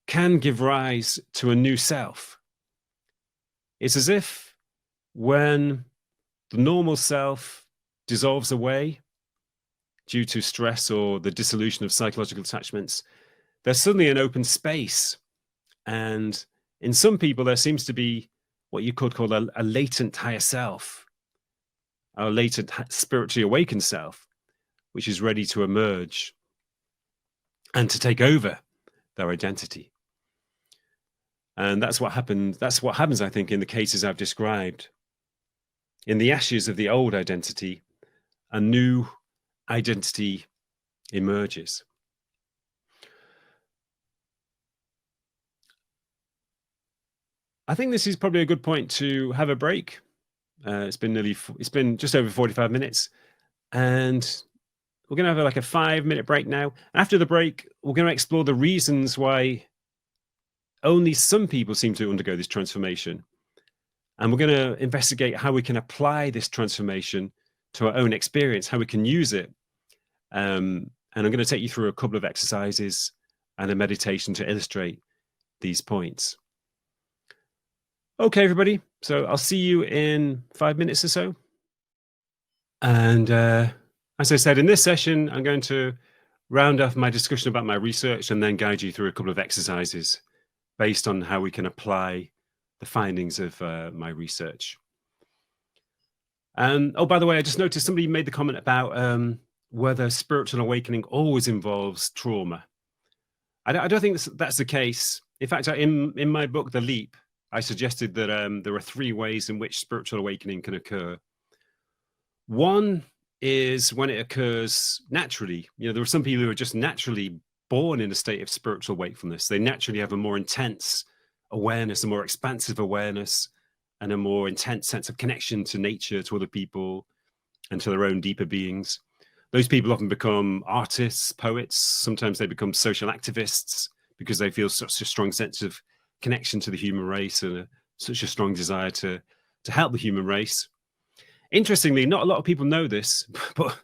can give rise to a new self. It's as if when the normal self dissolves away due to stress or the dissolution of psychological attachments, there's suddenly an open space. And in some people, there seems to be what you could call a latent higher self, a latent spiritually awakened self, which is ready to emerge and to take over their identity. And that's what happened. That's what happens, I think, in the cases I've described. In the ashes of the old identity, a new identity emerges. I think this is probably a good point to have a break. It's been just over 45 minutes, and we're going to have like a 5-minute break now. After the break, we're going to explore the reasons why only some people seem to undergo this transformation. And we're going to investigate how we can apply this transformation to our own experience, how we can use it. And I'm going to take you through a couple of exercises and a meditation to illustrate these points. Okay, everybody. So I'll see you in 5 minutes or so. And as I said, in this session, I'm going to round off my discussion about my research and then guide you through a couple of exercises based on how we can apply the findings of my research. Oh, by the way, I just noticed somebody made the comment about whether spiritual awakening always involves trauma. I don't think that's the case. In fact, in my book, The Leap, I suggested that there are 3 ways in which spiritual awakening can occur. One is when it occurs naturally. You know, there are some people who are just naturally born in a state of spiritual wakefulness. They naturally have a more intense awareness, a more expansive awareness, and a more intense sense of connection to nature, to other people, and to their own deeper beings. Those people often become artists, poets. Sometimes they become social activists because they feel such a strong sense of connection to the human race and such a strong desire to help the human race. Interestingly, not a lot of people know this, but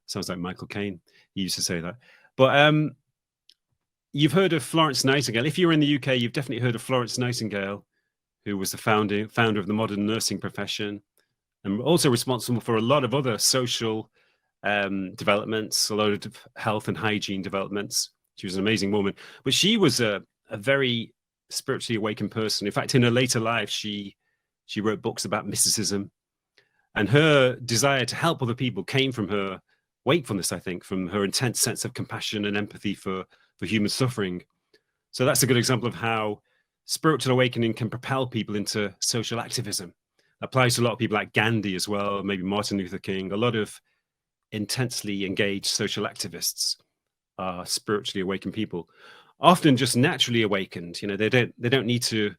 sounds like Michael Caine. He used to say that. But you've heard of Florence Nightingale. If you're in the UK, you've definitely heard of Florence Nightingale, who was the founder of the modern nursing profession, and also responsible for a lot of other social developments, a lot of health and hygiene developments. She was an amazing woman, but she was a very spiritually awakened person. In fact, in her later life, she wrote books about mysticism, and her desire to help other people came from her wakefulness, I think, from her intense sense of compassion and empathy for human suffering. So that's a good example of how spiritual awakening can propel people into social activism. Applies to a lot of people like Gandhi as well, maybe Martin Luther King. A lot of intensely engaged social activists are spiritually awakened people, often just naturally awakened. You know, they don't need to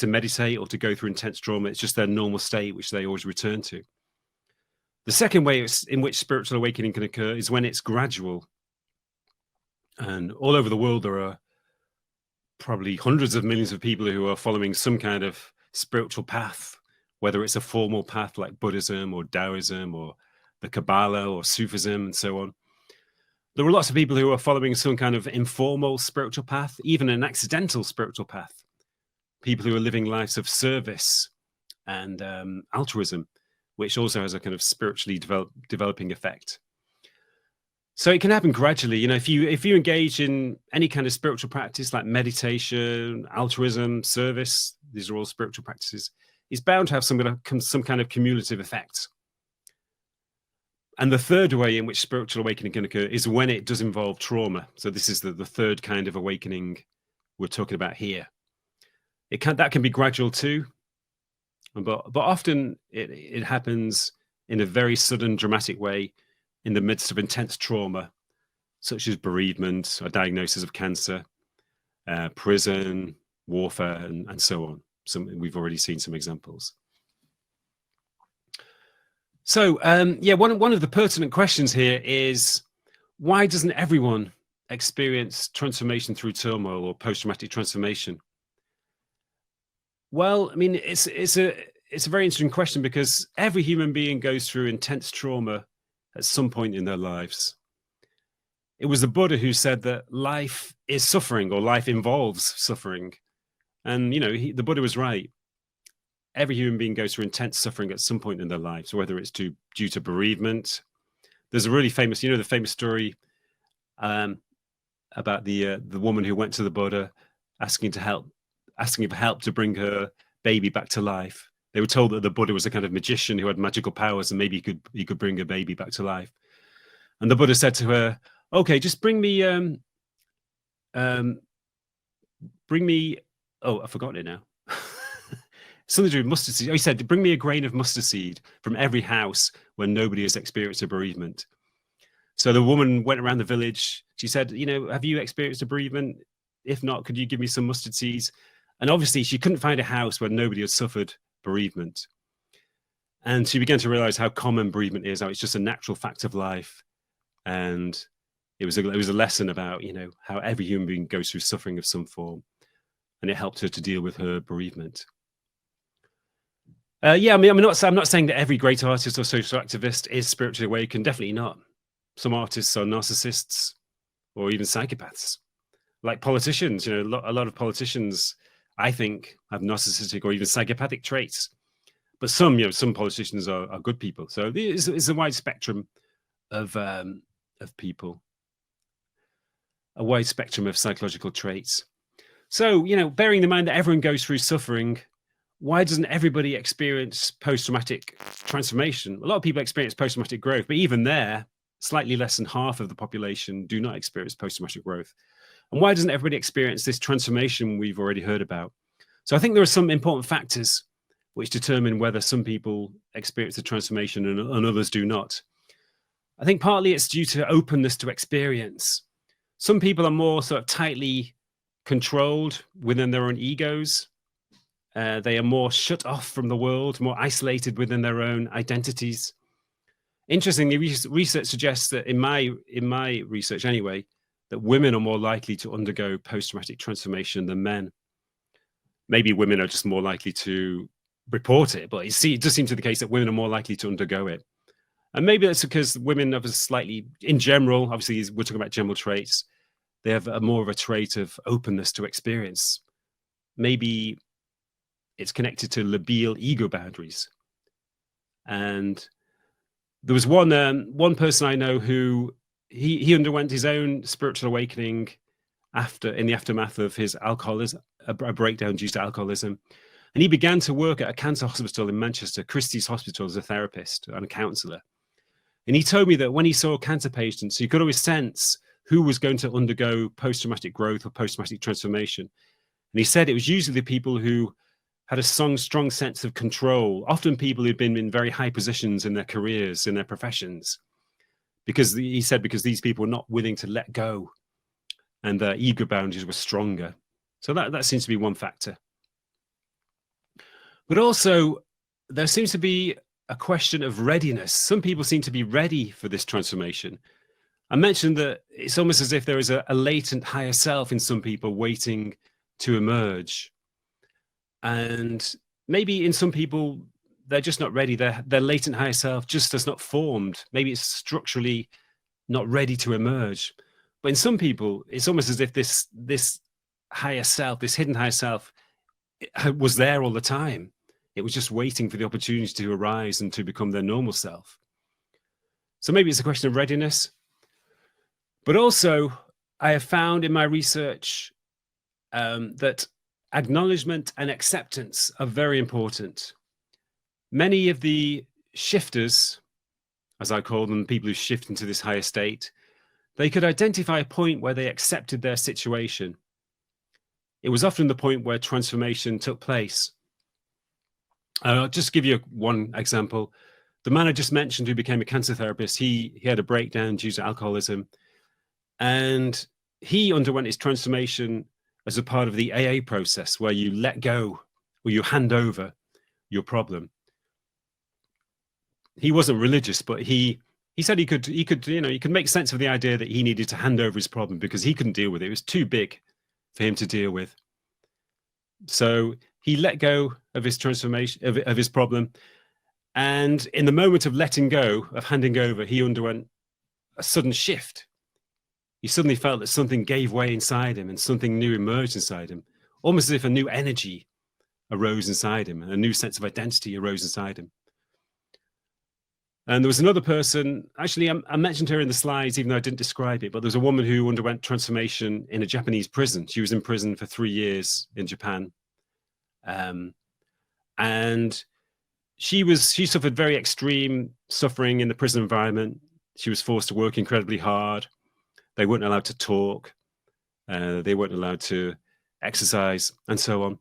meditate or to go through intense trauma. It's just their normal state, which they always return to. The second way in which spiritual awakening can occur is when it's gradual. And all over the world, there are probably hundreds of millions of people who are following some kind of spiritual path, whether it's a formal path like Buddhism or Taoism or the Kabbalah or Sufism and so on. There are lots of people who are following some kind of informal spiritual path, even an accidental spiritual path. People who are living lives of service and altruism, which also has a kind of spiritually developing effect. So it can happen gradually. You know, if you engage in any kind of spiritual practice like meditation, altruism, service, these are all spiritual practices, it's bound to have some kind of cumulative effect. And the third way in which spiritual awakening can occur is when it does involve trauma. So this is the third kind of awakening we're talking about here. That can be gradual too, but often it happens in a very sudden, dramatic way in the midst of intense trauma, such as bereavement, a diagnosis of cancer, prison, warfare, and so on. We've already seen some examples. So, one of the pertinent questions here is, why doesn't everyone experience transformation through turmoil or post-traumatic transformation? Well, I mean, it's a very interesting question, because every human being goes through intense trauma at some point in their lives. It was the Buddha who said that life is suffering, or life involves suffering. And, you know, the Buddha was right. Every human being goes through intense suffering at some point in their lives, whether it's due to bereavement. There's a really famous, the famous story about the woman who went to the Buddha asking for help to bring her baby back to life. They were told that the Buddha was a kind of magician who had magical powers, and maybe he could bring a baby back to life. And the Buddha said to her, "Okay, just bring me oh, I've forgotten it now." Something to do with mustard seed. Oh, he said, "Bring me a grain of mustard seed from every house where nobody has experienced a bereavement." So the woman went around the village. She said, "Have you experienced a bereavement? If not, could you give me some mustard seeds?" And obviously she couldn't find a house where nobody had suffered bereavement. And she began to realize how common bereavement is, how it's just a natural fact of life. And it was a lesson about, how every human being goes through suffering of some form. And it helped her to deal with her bereavement. Yeah, I mean, I'm not saying that every great artist or social activist is spiritually awakened. Definitely not. Some artists are narcissists or even psychopaths. Like politicians, a lot of politicians, I think, have narcissistic or even psychopathic traits. But some politicians are good people. So it's a wide spectrum of people, a wide spectrum of psychological traits. So, bearing in mind that everyone goes through suffering, why doesn't everybody experience post-traumatic transformation? A lot of people experience post-traumatic growth, but even there, slightly less than half of the population do not experience post-traumatic growth. And why doesn't everybody experience this transformation we've already heard about? So I think there are some important factors which determine whether some people experience the transformation and others do not. I think partly it's due to openness to experience. Some people are more sort of tightly controlled within their own egos. They are more shut off from the world, more isolated within their own identities. Interestingly, research suggests that in my research anyway, that women are more likely to undergo post-traumatic transformation than men. Maybe women are just more likely to report it, but it does seem to be the case that women are more likely to undergo it. And maybe that's because women have a slightly, in general, obviously we're talking about general traits, they have more of a trait of openness to experience. Maybe it's connected to labial ego boundaries. And there was one person I know who he underwent his own spiritual awakening in the aftermath of his alcoholism, a breakdown due to alcoholism. And he began to work at a cancer hospital in Manchester, Christie's Hospital, as a therapist and a counselor. And he told me that when he saw cancer patients, he could always sense who was going to undergo post-traumatic growth or post-traumatic transformation. And he said it was usually the people who had a strong sense of control, often people who'd been in very high positions in their careers, in their professions, because he said these people were not willing to let go and their ego boundaries were stronger. So that seems to be one factor. But also, there seems to be a question of readiness. Some people seem to be ready for this transformation. I mentioned that it's almost as if there is a latent higher self in some people waiting to emerge. And maybe in some people, they're just not ready. Their latent higher self just has not formed. Maybe it's structurally not ready to emerge. But in some people, it's almost as if this higher self, this hidden higher self, was there all the time. It was just waiting for the opportunity to arise and to become their normal self. So maybe it's a question of readiness. But also, I have found in my research that acknowledgement and acceptance are very important. Many of the shifters, as I call them, people who shift into this higher state, they could identify a point where they accepted their situation. It was often the point where transformation took place. I'll just give you one example. The man I just mentioned who became a cancer therapist, he had a breakdown due to alcoholism, and he underwent his transformation as a part of the AA process, where you let go, where you hand over your problem. He wasn't religious, but he said he could make sense of the idea that he needed to hand over his problem because he couldn't deal with it. It was too big for him to deal with. So he let go of his transformation, of his problem. And in the moment of letting go, of handing over, he underwent a sudden shift. He suddenly felt that something gave way inside him and something new emerged inside him, almost as if a new energy arose inside him and a new sense of identity arose inside him. And there was another person, actually, I mentioned her in the slides, even though I didn't describe it, but there was a woman who underwent transformation in a Japanese prison. She was in prison for 3 years in Japan. And she suffered very extreme suffering in the prison environment. She was forced to work incredibly hard. They weren't allowed to talk. They weren't allowed to exercise and so on.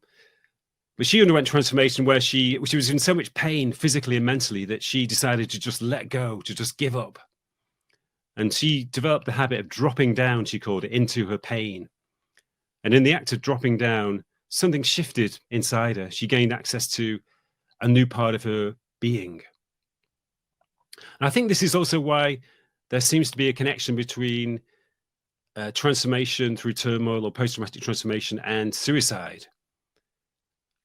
But she underwent transformation where she was in so much pain physically and mentally that she decided to just let go, to just give up. And she developed the habit of dropping down, she called it, into her pain. And in the act of dropping down, something shifted inside her. She gained access to a new part of her being. And I think this is also why there seems to be a connection between transformation through turmoil or post-traumatic transformation and suicide.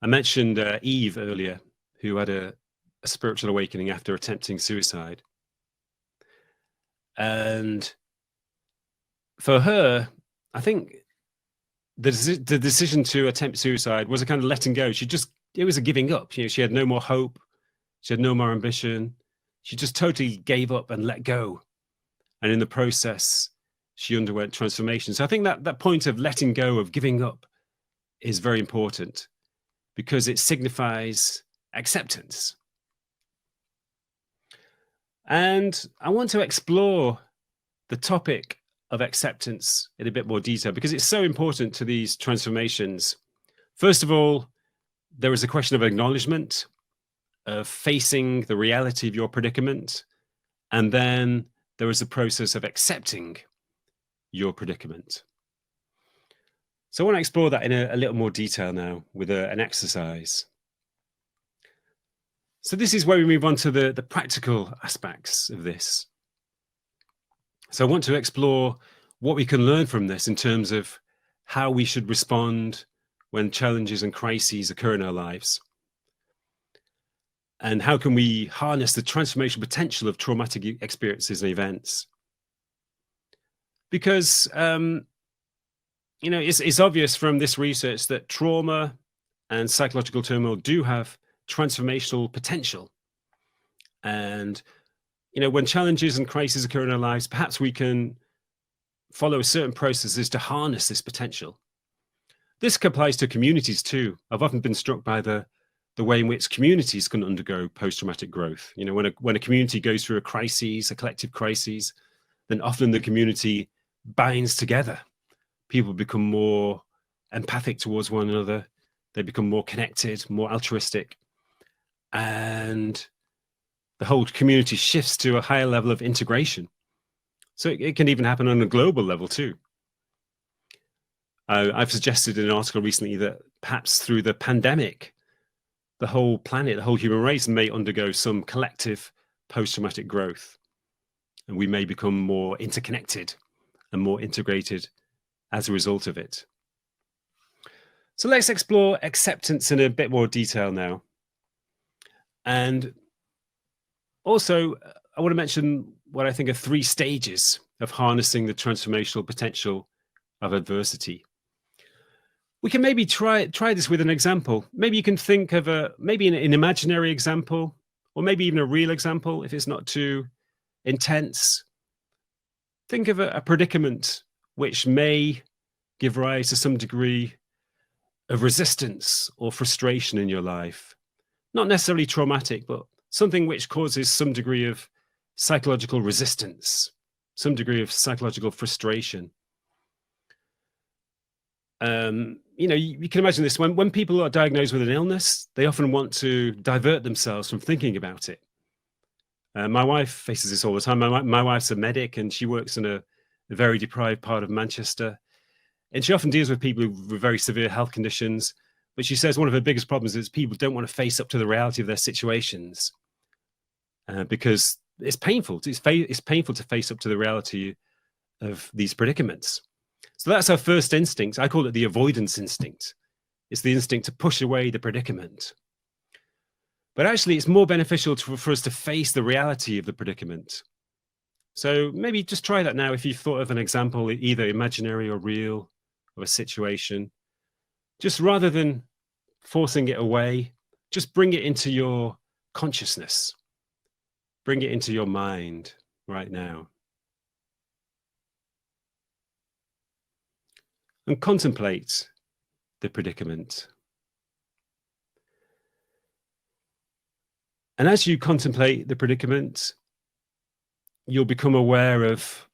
I mentioned Eve earlier, who had a spiritual awakening after attempting suicide. And for her, I think the decision to attempt suicide was a kind of letting go. It was a giving up. She had no more hope. She had no more ambition. She just totally gave up and let go. And in the process, she underwent transformation. So I think that point of letting go, of giving up, is very important, because it signifies acceptance. And I want to explore the topic of acceptance in a bit more detail, because it's so important to these transformations. First of all, there is a question of acknowledgement, of facing the reality of your predicament. And then there is a process of accepting your predicament. So I want to explore that in a little more detail now with an exercise. So this is where we move on to the practical aspects of this. So I want to explore what we can learn from this in terms of how we should respond when challenges and crises occur in our lives. And how can we harness the transformational potential of traumatic experiences and events? Because it's obvious from this research that trauma and psychological turmoil do have transformational potential. And, when challenges and crises occur in our lives, perhaps we can follow certain processes to harness this potential. This applies to communities too. I've often been struck by the way in which communities can undergo post-traumatic growth. When a community goes through a crisis, a collective crisis, then often the community binds together. People become more empathic towards one another. They become more connected, more altruistic. And the whole community shifts to a higher level of integration. So it can even happen on a global level too. I've suggested in an article recently that perhaps through the pandemic, the whole planet, the whole human race may undergo some collective post-traumatic growth. And we may become more interconnected and more integrated as a result of it. So let's explore acceptance in a bit more detail now. And also, I want to mention what I think are 3 stages of harnessing the transformational potential of adversity. We can maybe try this with an example. Maybe you can think of maybe an imaginary example, or maybe even a real example if it's not too intense. Think of a predicament which may give rise to some degree of resistance or frustration in your life. Not necessarily traumatic, but something which causes some degree of psychological resistance, some degree of psychological frustration. You can imagine this when people are diagnosed with an illness, they often want to divert themselves from thinking about it. My wife faces this all the time. My wife's a medic, and she works in a very deprived part of Manchester. And she often deals with people with very severe health conditions. But she says one of her biggest problems is people don't want to face up to the reality of their situations because it's painful. It's painful to face up to the reality of these predicaments. So that's our first instinct. I call it the avoidance instinct. It's the instinct to push away the predicament. But actually, it's more beneficial for us to face the reality of the predicament. So maybe just try that now if you've thought of an example, either imaginary or real, of a situation. Just rather than forcing it away, just bring it into your consciousness. Bring it into your mind right now. And contemplate the predicament. And as you contemplate the predicament, you'll become aware of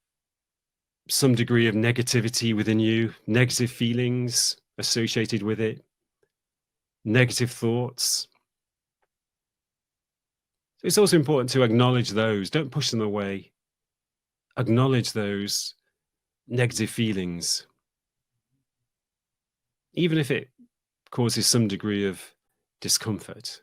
some degree of negativity within you, negative feelings associated with it, negative thoughts. It's also important to acknowledge those. Don't push them away. Acknowledge those negative feelings, even if it causes some degree of discomfort.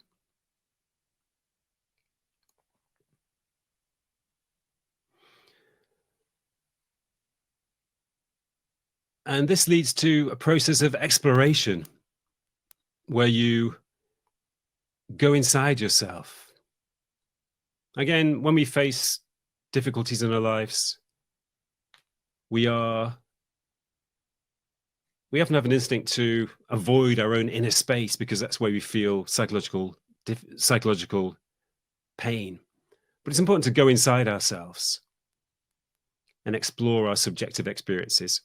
And this leads to a process of exploration where you go inside yourself. Again, when we face difficulties in our lives, we often have an instinct to avoid our own inner space because that's where we feel psychological pain. But it's important to go inside ourselves and explore our subjective experiences.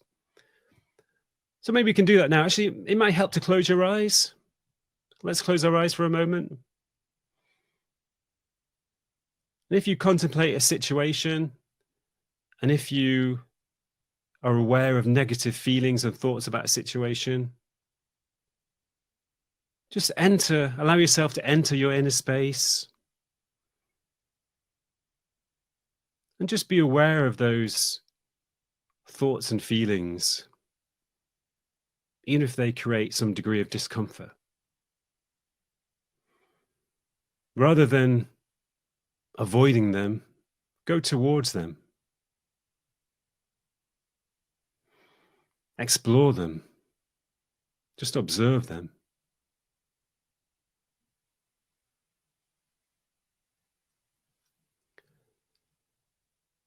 So maybe we can do that now. Actually, it might help to close your eyes. Let's close our eyes for a moment. And if you contemplate a situation, and if you are aware of negative feelings and thoughts about a situation, just allow yourself to enter your inner space. And just be aware of those thoughts and feelings, even if they create some degree of discomfort. Rather than avoiding them, go towards them. Explore them. Just observe them.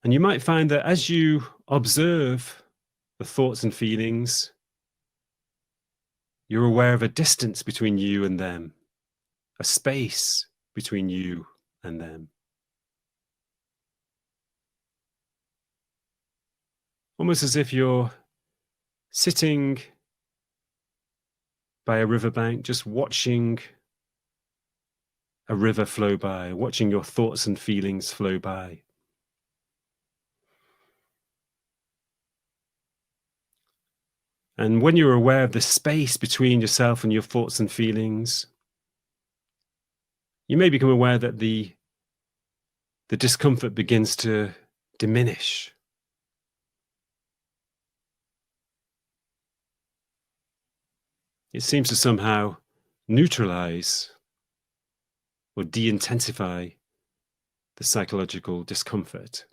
And you might find that as you observe the thoughts and feelings, you're aware of a distance between you and them, a space between you and them. Almost as if you're sitting by a riverbank, just watching a river flow by, watching your thoughts and feelings flow by. And when you're aware of the space between yourself and your thoughts and feelings, you may become aware that the discomfort begins to diminish. It seems to somehow neutralize or de-intensify the psychological discomfort.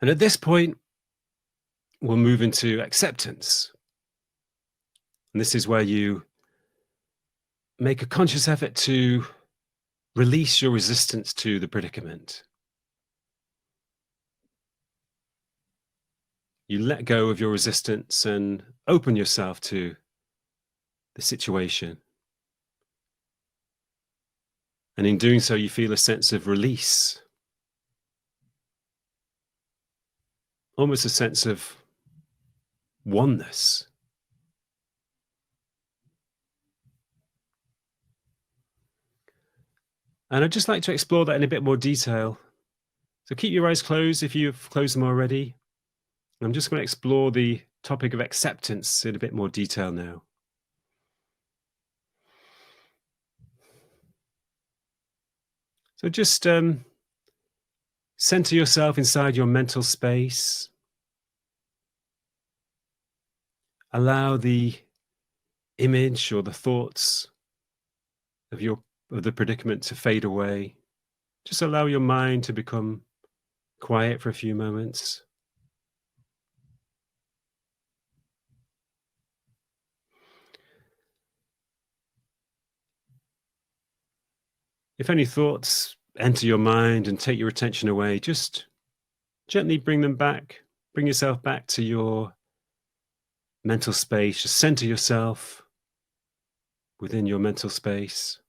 And at this point, we'll move into acceptance. And this is where you make a conscious effort to release your resistance to the predicament. You let go of your resistance and open yourself to the situation. And in doing so, you feel a sense of release, almost a sense of oneness. And I'd just like to explore that in a bit more detail. So keep your eyes closed if you've closed them already. I'm just going to explore the topic of acceptance in a bit more detail now. So just center yourself inside your mental space. Allow the image or the thoughts of the predicament to fade away. Just allow your mind to become quiet for a few moments. If any thoughts enter your mind and take your attention away, just gently bring them back. Bring yourself back to your mental space. Just center yourself within your mental space.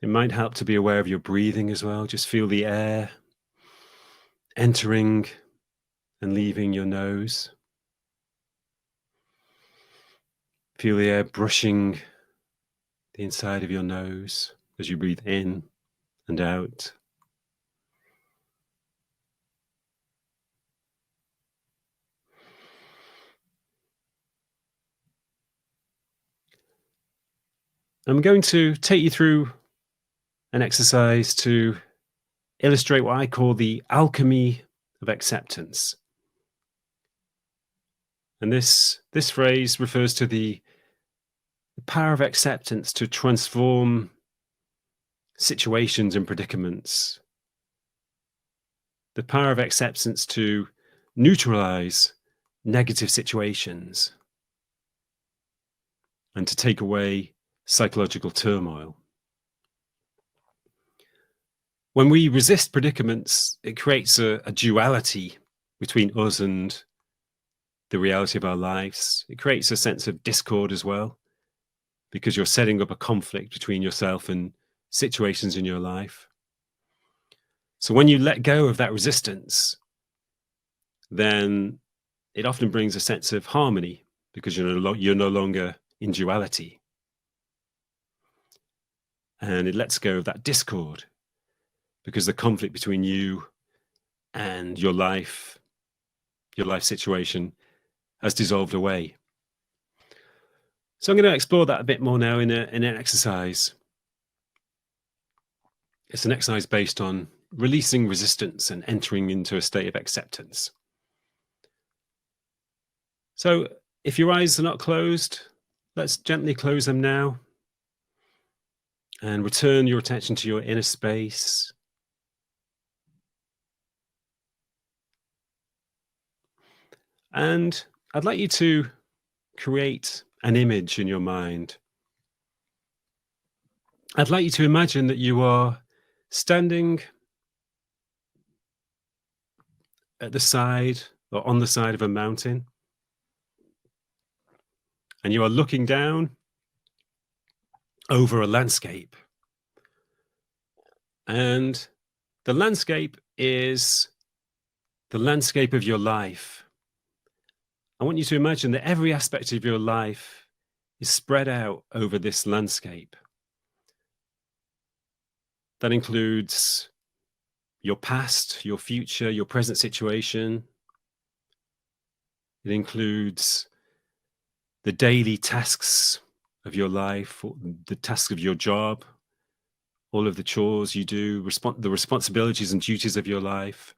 It might help to be aware of your breathing as well. Just feel the air entering and leaving your nose. Feel the air brushing the inside of your nose as you breathe in and out. I'm going to take you through an exercise to illustrate what I call the alchemy of acceptance. And this phrase refers to the power of acceptance to transform situations and predicaments. The power of acceptance to neutralize negative situations and to take away psychological turmoil. When we resist predicaments, it creates a duality between us and the reality of our lives. It creates a sense of discord as well, because you're setting up a conflict between yourself and situations in your life. So when you let go of that resistance, then it often brings a sense of harmony, because you're no longer in duality. And it lets go of that discord, because the conflict between you and your life situation has dissolved away. So I'm going to explore that a bit more now in an exercise. It's an exercise based on releasing resistance and entering into a state of acceptance. So if your eyes are not closed, let's gently close them now and return your attention to your inner space. And I'd like you to create an image in your mind. I'd like you to imagine that you are standing at the side or on the side of a mountain, and you are looking down over a landscape. And the landscape is the landscape of your life. I want you to imagine that every aspect of your life is spread out over this landscape. That includes your past, your future, your present situation. It includes the daily tasks of your life, the tasks of your job, all of the chores you do, the responsibilities and duties of your life.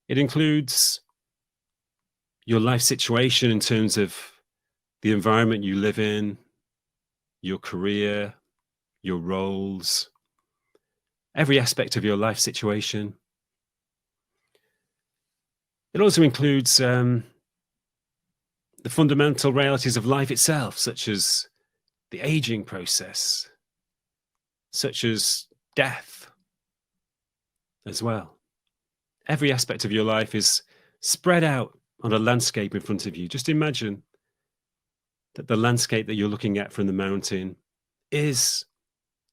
It includes your life situation in terms of the environment you live in, your career, your roles, every aspect of your life situation. It also includes the fundamental realities of life itself, such as the aging process, such as death as well. Every aspect of your life is spread out on a landscape in front of you. Just imagine that the landscape that you're looking at from the mountain is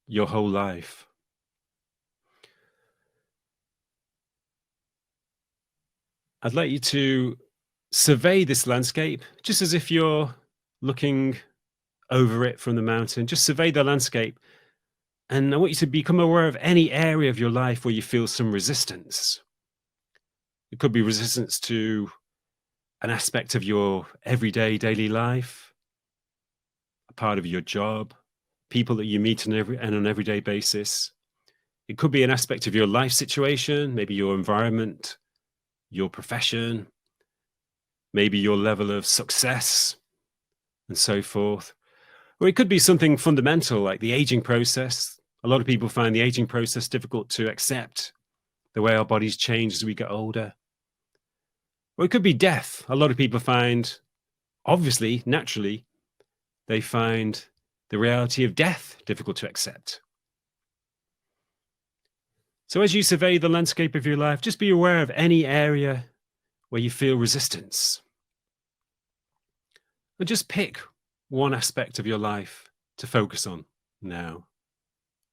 your whole life. I'd like you to survey this landscape just as if you're looking over it from the mountain. Just survey the landscape. And I want you to become aware of any area of your life where you feel some resistance. It could be resistance to an aspect of your everyday daily life, a part of your job, people that you meet on an everyday basis. It could be an aspect of your life situation, maybe your environment, your profession, maybe your level of success, and so forth. Or it could be something fundamental like the aging process. A lot of people find the aging process difficult to accept, the way our bodies change as we get older. Or it could be death. A lot of people find obviously, naturally, they find the reality of death difficult to accept. So as you survey the landscape of your life, just be aware of any area where you feel resistance. And just pick one aspect of your life to focus on now.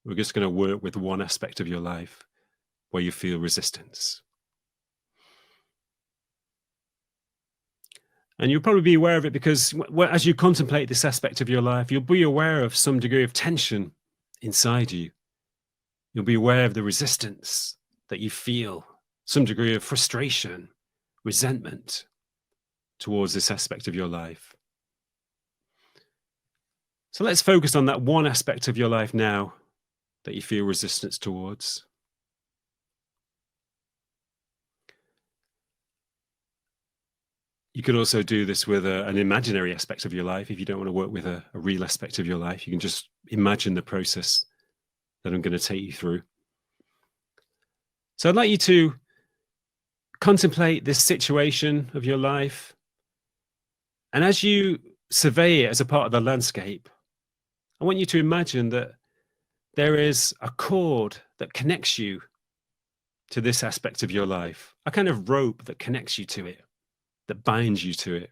We're just going to work with one aspect of your life where you feel resistance. And you'll probably be aware of it because as you contemplate this aspect of your life, you'll be aware of some degree of tension inside you. You'll be aware of the resistance that you feel, some degree of frustration, resentment towards this aspect of your life. So let's focus on that one aspect of your life now that you feel resistance towards. You could also do this with an imaginary aspect of your life. If you don't want to work with a real aspect of your life, you can just imagine the process that I'm going to take you through. So I'd like you to contemplate this situation of your life. And as you survey it as a part of the landscape, I want you to imagine that there is a cord that connects you to this aspect of your life, a kind of rope that connects you to it, that binds you to it.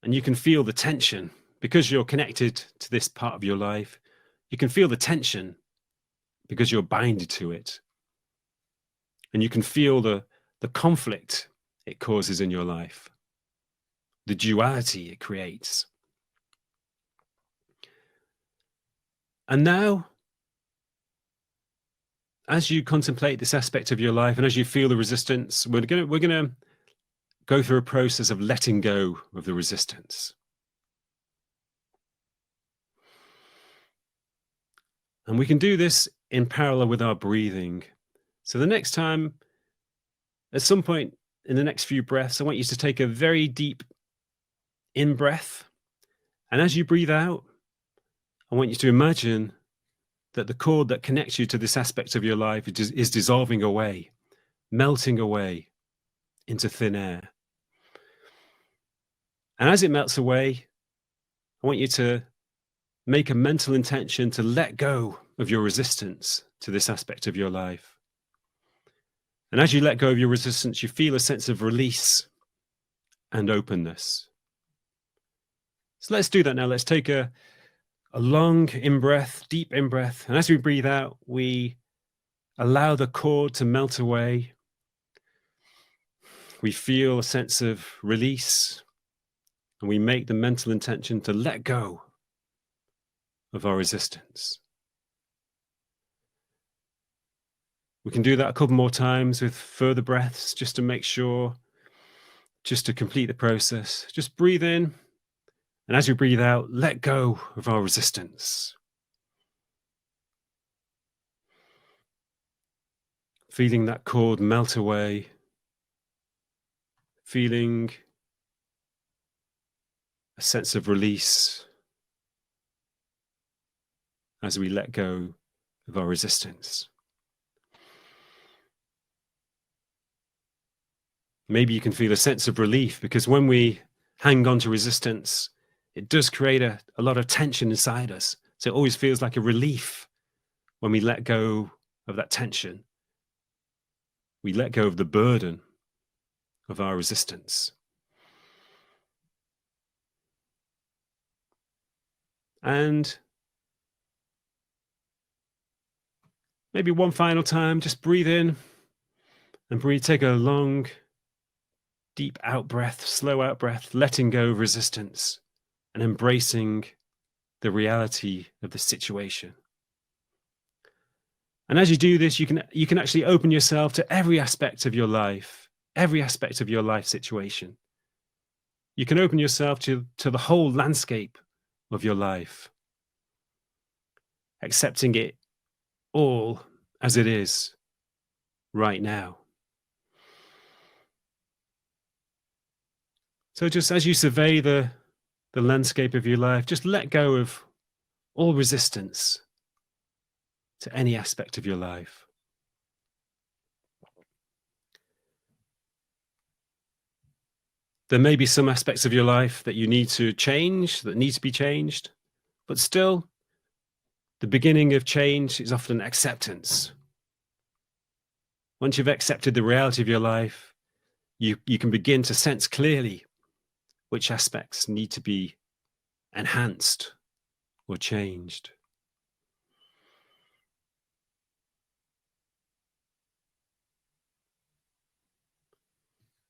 And you can feel the tension because you're connected to this part of your life. You can feel the tension because you're binded to it. And you can feel the conflict it causes in your life, the duality it creates. And now, as you contemplate this aspect of your life and as you feel the resistance, we're going to go through a process of letting go of the resistance. And we can do this in parallel with our breathing. So the next time, at some point in the next few breaths, I want you to take a very deep in-breath. And as you breathe out, I want you to imagine that the cord that connects you to this aspect of your life is dissolving away, melting away into thin air. And as it melts away, I want you to make a mental intention to let go of your resistance to this aspect of your life. And as you let go of your resistance, you feel a sense of release and openness. So let's do that now. Let's take a long in-breath, deep in-breath. And as we breathe out, we allow the cord to melt away. We feel a sense of release, and we make the mental intention to let go of our resistance. We can do that a couple more times with further breaths just to make sure, just to complete the process. Just breathe in, and as you breathe out, let go of our resistance. Feeling that cord melt away, feeling a sense of release as we let go of our resistance. Maybe you can feel a sense of relief because when we hang on to resistance, it does create a lot of tension inside us. So it always feels like a relief when we let go of that tension. We let go of the burden of our resistance. And maybe one final time, just breathe in and breathe. Take a long, deep out breath, slow out breath, letting go of resistance and embracing the reality of the situation. And as you do this, you can actually open yourself to every aspect of your life, every aspect of your life situation. You can open yourself to the whole landscape of your life, accepting it all as it is right now. So just as you survey the landscape of your life, just let go of all resistance to any aspect of your life. There may be some aspects of your life that you need to change, that need to be changed, but still, the beginning of change is often acceptance. Once you've accepted the reality of your life, you can begin to sense clearly which aspects need to be enhanced or changed.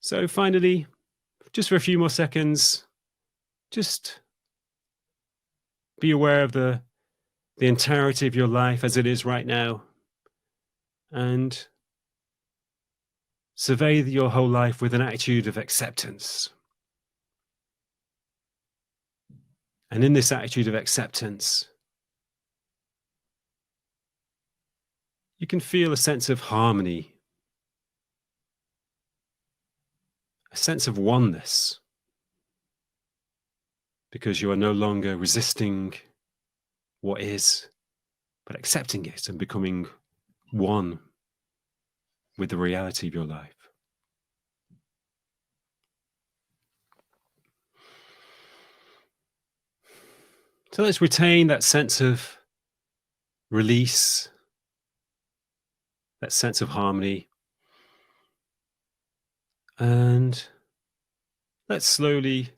So finally, just for a few more seconds, just be aware of the entirety of your life as it is right now, and survey your whole life with an attitude of acceptance. And in this attitude of acceptance, you can feel a sense of harmony, a sense of oneness, because you are no longer resisting what is, but accepting it and becoming one with the reality of your life. So let's retain that sense of release, that sense of harmony, and let's slowly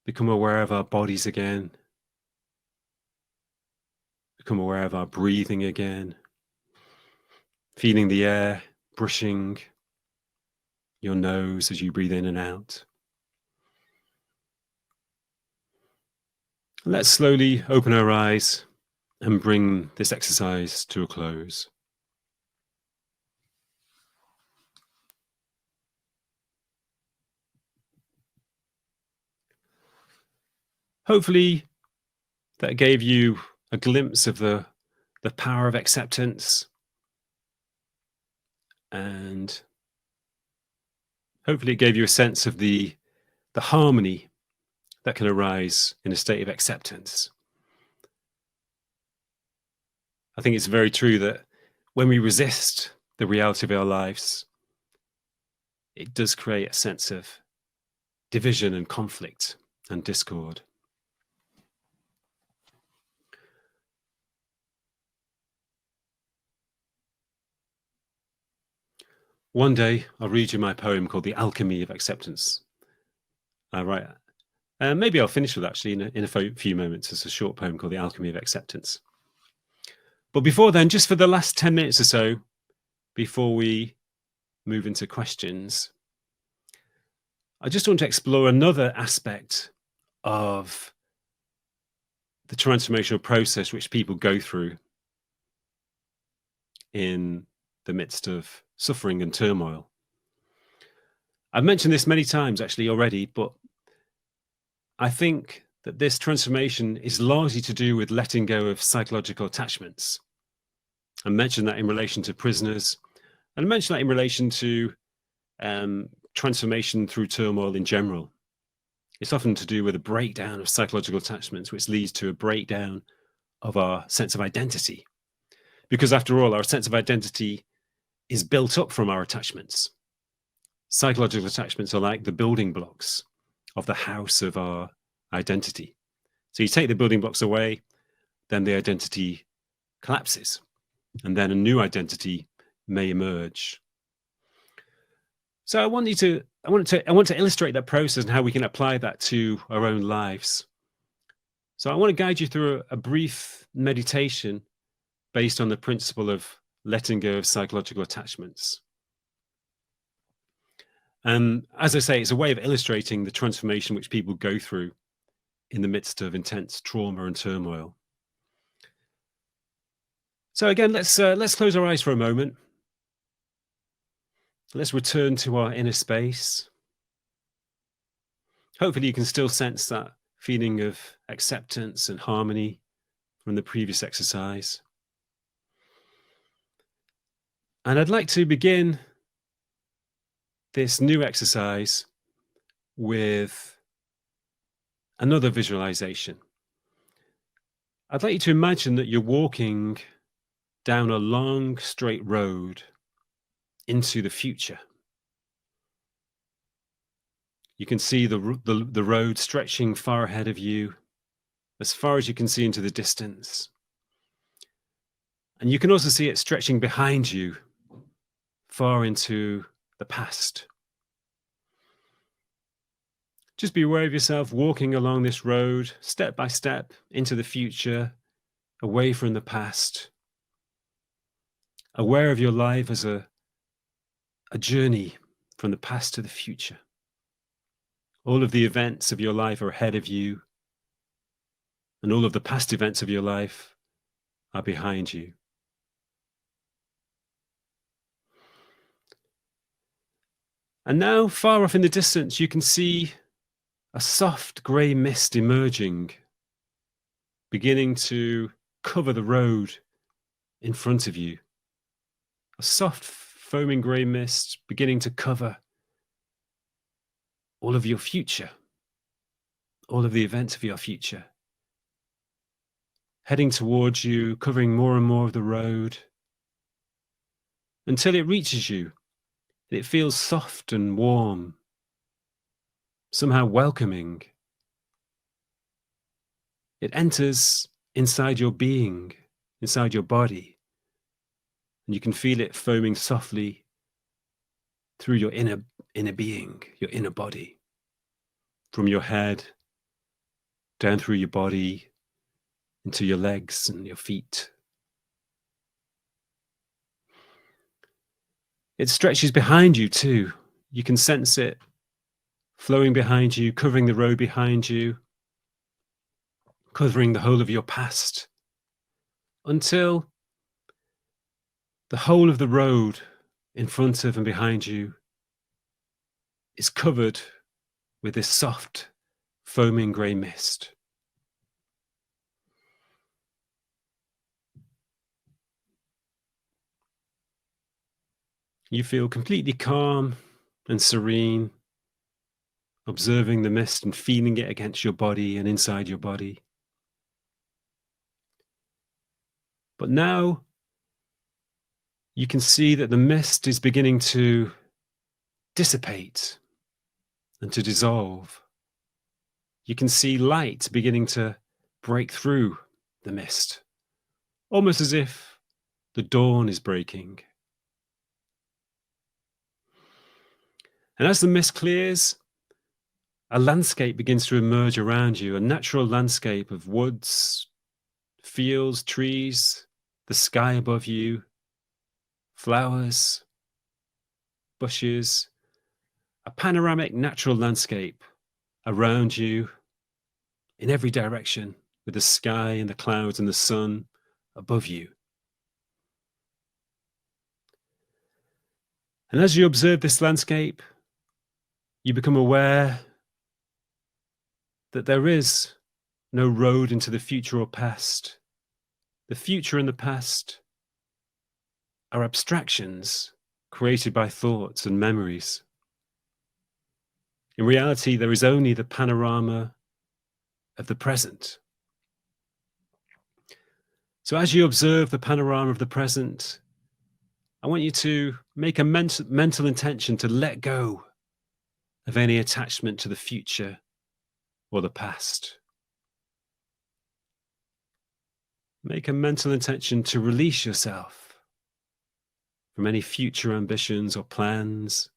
become aware of our bodies again, become aware of our breathing again, feeling the air brushing your nose as you breathe in and out. Let's slowly open our eyes and bring this exercise to a close. Hopefully that gave you a glimpse of the power of acceptance, and hopefully it gave you a sense of the harmony that can arise in a state of acceptance. I think it's very true that when we resist the reality of our lives, it does create a sense of division and conflict and discord. One day, I'll read you my poem called The Alchemy of Acceptance. Right. Maybe I'll finish with actually in a few moments. It's a short poem called The Alchemy of Acceptance. But before then, just for the last 10 minutes or so, before we move into questions, I just want to explore another aspect of the transformational process which people go through in the midst of suffering and turmoil. I've mentioned this many times actually already, but I think that this transformation is largely to do with letting go of psychological attachments. I mentioned that in relation to prisoners, and I mentioned that in relation to transformation through turmoil in general. It's often to do with a breakdown of psychological attachments, which leads to a breakdown of our sense of identity. Because after all, our sense of identity is built up from our attachments. Psychological attachments are like the building blocks of the house of our identity. So you take the building blocks away, then the identity collapses, and then a new identity may emerge. So I want to illustrate that process and how we can apply that to our own lives. So I want to guide you through a brief meditation based on the principle of letting go of psychological attachments. And as I say, it's a way of illustrating the transformation which people go through in the midst of intense trauma and turmoil. So again, let's close our eyes for a moment. Let's return to our inner space. Hopefully you can still sense that feeling of acceptance and harmony from the previous exercise. And I'd like to begin this new exercise with another visualization. I'd like you to imagine that you're walking down a long, straight road into the future. You can see the road stretching far ahead of you, as far as you can see into the distance. And you can also see it stretching behind you, far into the past. Just be aware of yourself walking along this road, step by step, into the future, away from the past. Aware of your life as a journey from the past to the future. All of the events of your life are ahead of you, and all of the past events of your life are behind you. And now, far off in the distance, you can see a soft grey mist emerging, beginning to cover the road in front of you. A soft, foaming grey mist beginning to cover all of your future, all of the events of your future. Heading towards you, covering more and more of the road, until it reaches you. It feels soft and warm, somehow welcoming. It enters inside your being, inside your body, and you can feel it foaming softly through your inner being, your inner body, from your head down through your body into your legs and your feet. It stretches behind you too. You can sense it flowing behind you, covering the road behind you, covering the whole of your past, until the whole of the road in front of and behind you is covered with this soft, foaming grey mist. You feel completely calm and serene, observing the mist and feeling it against your body and inside your body. But now you can see that the mist is beginning to dissipate and to dissolve. You can see light beginning to break through the mist, almost as if the dawn is breaking. And as the mist clears, a landscape begins to emerge around you, a natural landscape of woods, fields, trees, the sky above you, flowers, bushes, a panoramic natural landscape around you in every direction, with the sky and the clouds and the sun above you. And as you observe this landscape, you become aware that there is no road into the future or past. The future and the past are abstractions created by thoughts and memories. In reality, there is only the panorama of the present. So as you observe the panorama of the present, I want you to make a mental intention to let go of any attachment to the future or the past. Make a mental intention to release yourself from any future ambitions or plans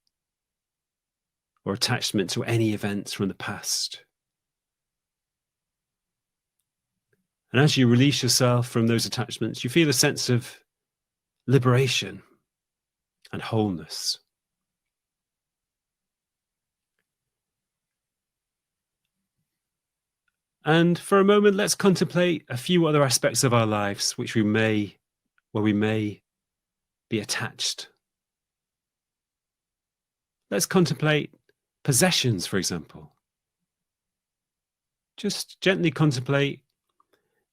or attachment to any events from the past. And as you release yourself from those attachments, you feel a sense of liberation and wholeness. And for a moment, let's contemplate a few other aspects of our lives where we may be attached. Let's contemplate possessions, for example. Just gently contemplate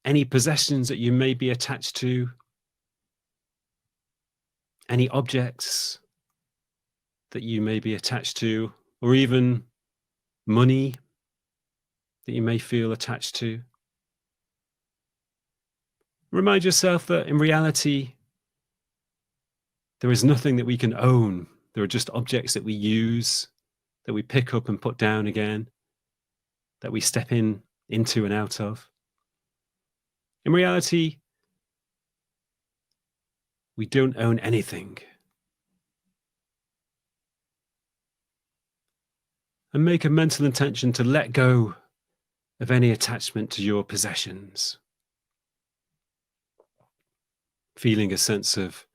any possessions that you may be attached to, any objects that you may be attached to, or even money that you may feel attached to. Remind yourself that in reality, there is nothing that we can own. There are just objects that we use, that we pick up and put down again, that we step into and out of. In reality, we don't own anything. And make a mental intention to let go of any attachment to your possessions, feeling a sense of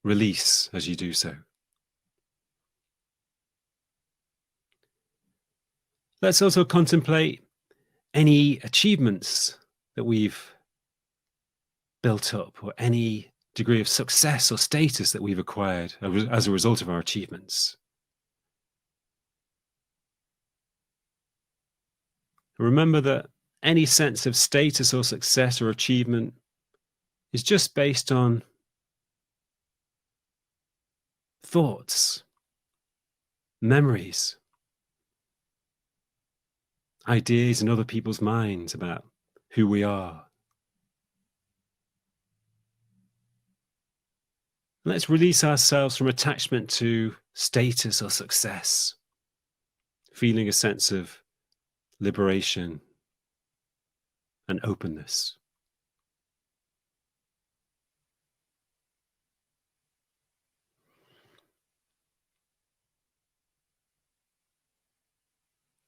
release as you do so. Let's also contemplate any achievements that we've built up, or any degree of success or status that we've acquired as a result of our achievements. Remember that any sense of status or success or achievement is just based on thoughts, memories, ideas in other people's minds about who we are. Let's release ourselves from attachment to status or success, feeling a sense of liberation and openness.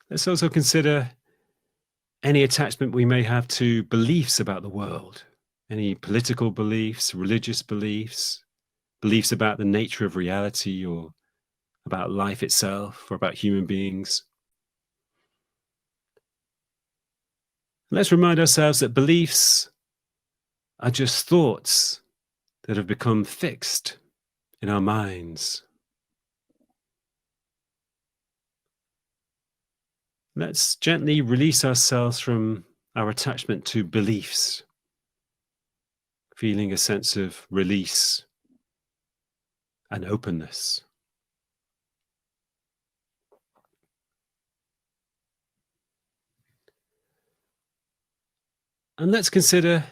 Let's also consider any attachment we may have to beliefs about the world, any political beliefs, religious beliefs, beliefs about the nature of reality or about life itself or about human beings. Let's remind ourselves that beliefs are just thoughts that have become fixed in our minds. Let's gently release ourselves from our attachment to beliefs, feeling a sense of release and openness. And let's consider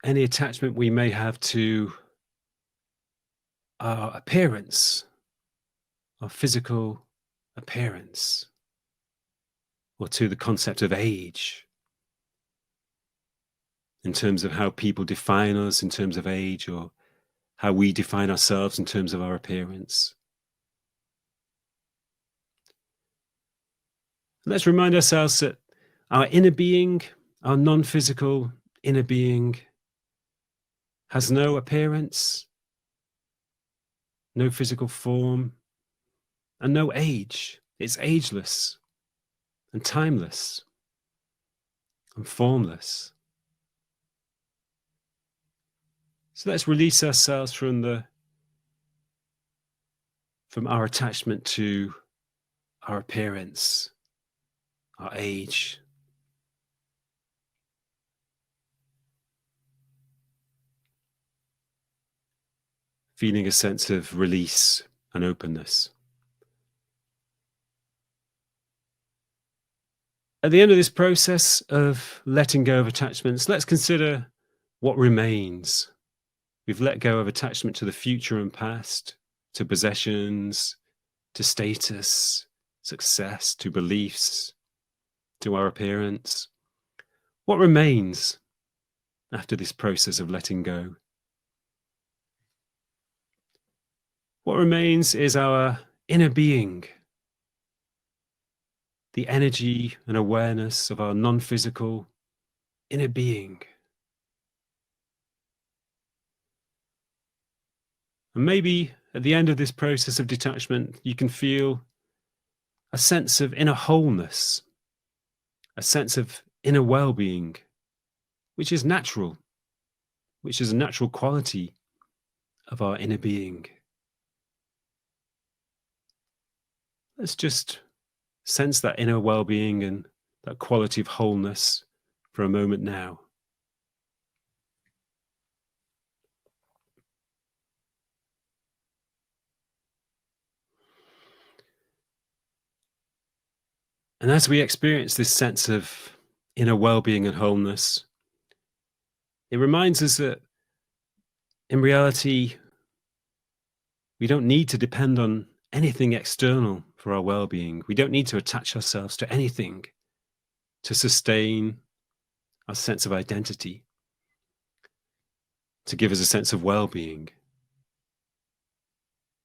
any attachment we may have to our appearance, our physical appearance, or to the concept of age, in terms of how people define us in terms of age, or how we define ourselves in terms of our appearance. Let's remind ourselves that our inner being, our non-physical inner being, has no appearance, no physical form, and no age. It's ageless and timeless and formless. So let's release ourselves from our attachment to our appearance, our age. Feeling a sense of release and openness. At the end of this process of letting go of attachments, let's consider what remains. We've let go of attachment to the future and past, to possessions, to status, success, to beliefs, to our appearance. What remains after this process of letting go? What remains is our inner being, the energy and awareness of our non-physical inner being. And maybe at the end of this process of detachment, you can feel a sense of inner wholeness, a sense of inner well-being, which is natural, which is a natural quality of our inner being. Let's just sense that inner well-being and that quality of wholeness for a moment now. And as we experience this sense of inner well-being and wholeness, it reminds us that in reality, we don't need to depend on anything external for our well-being. We don't need to attach ourselves to anything to sustain our sense of identity, to give us a sense of well-being.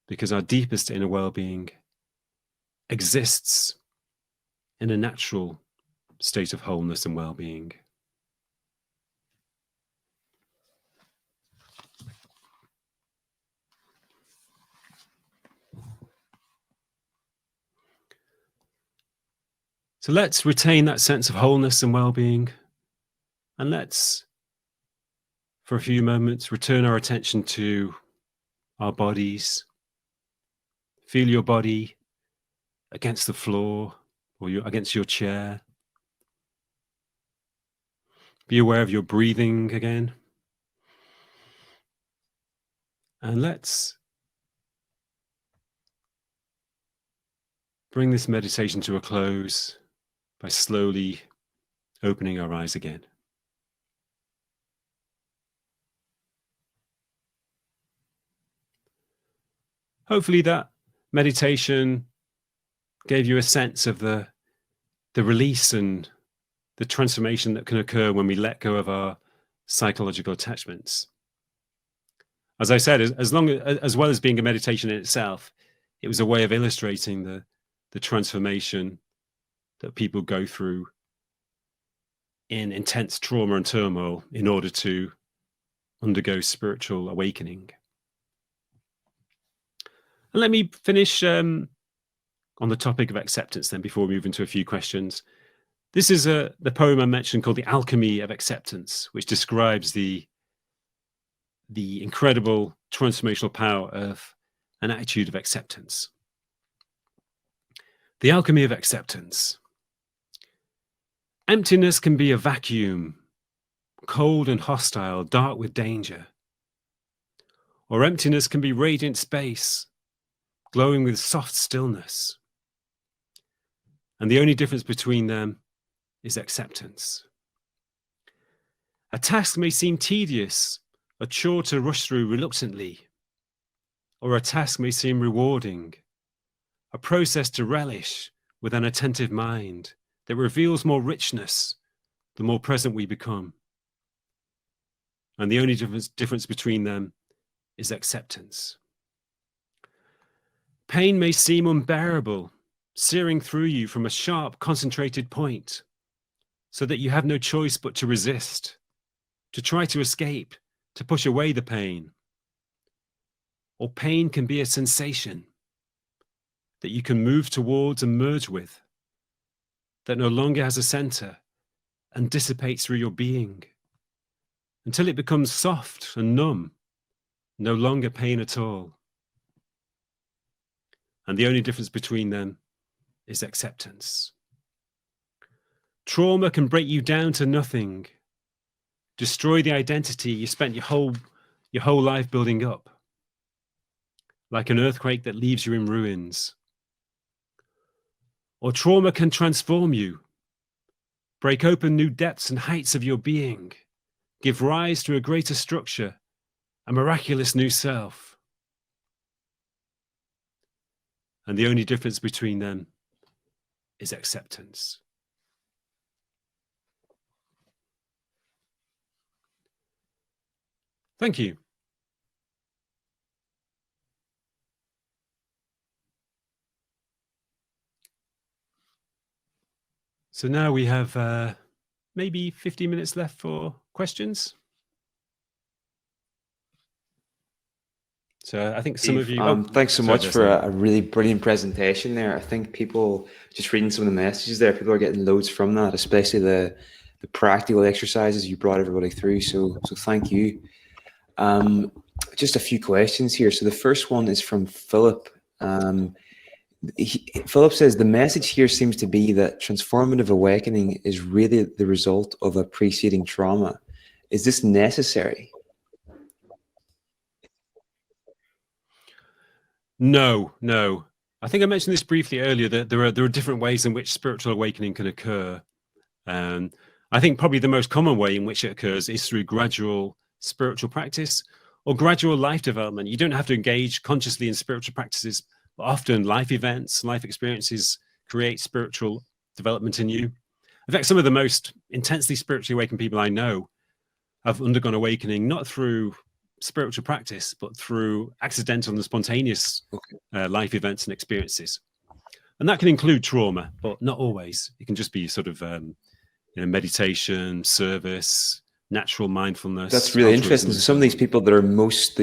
Because our deepest inner well-being exists in a natural state of wholeness and well-being. So let's retain that sense of wholeness and well-being, and let's, for a few moments, return our attention to our bodies. Feel your body against the floor or against your chair. Be aware of your breathing again. And let's bring this meditation to a close by slowly opening our eyes again. Hopefully that meditation gave you a sense of the release and the transformation that can occur when we let go of our psychological attachments. As I said, as well as being a meditation in itself, it was a way of illustrating the transformation that people go through in intense trauma and turmoil in order to undergo spiritual awakening. And let me finish on the topic of acceptance then, before we move into a few questions. This is the poem I mentioned called The Alchemy of Acceptance, which describes the incredible transformational power of an attitude of acceptance. The Alchemy of Acceptance. Emptiness can be a vacuum, cold and hostile, dark with danger. Or emptiness can be radiant space, glowing with soft stillness. And the only difference between them is acceptance. A task may seem tedious, a chore to rush through reluctantly, or a task may seem rewarding, a process to relish with an attentive mind that reveals more richness the more present we become. And the only difference between them is acceptance. Pain may seem unbearable, searing through you from a sharp, concentrated point, so that you have no choice but to resist, to try to escape, to push away the pain. Or pain can be a sensation that you can move towards and merge with, that no longer has a center and dissipates through your being, until it becomes soft and numb, no longer pain at all. And the only difference between them is acceptance. Trauma can break you down to nothing, destroy the identity you spent your whole life building up, like an earthquake that leaves you in ruins. Or trauma can transform you, break open new depths and heights of your being, give rise to a greater structure, a miraculous new self. And the only difference between them is acceptance. Thank you. So now we have maybe 50 minutes left for questions. So I think some of you... thanks so much for a really brilliant presentation there. I think people, just reading some of the messages there, people are getting loads from that, especially the practical exercises you brought everybody through. So thank you. Just a few questions here. So the first one is from Philip. Philip says, the message here seems to be that transformative awakening is really the result of a preceding trauma. Is this necessary? No. I think I mentioned this briefly earlier, that there are different ways in which spiritual awakening can occur. I think probably the most common way in which it occurs is through gradual spiritual practice or gradual life development. You don't have to engage consciously in spiritual practices often life events, life experiences create spiritual development in you. In fact, some of the most intensely spiritually awakened people I know have undergone awakening not through spiritual practice, but through accidental and spontaneous life events and experiences. And that can include trauma, but not always. It can just be sort of meditation, service, natural mindfulness. That's really interesting. So some of these people that are most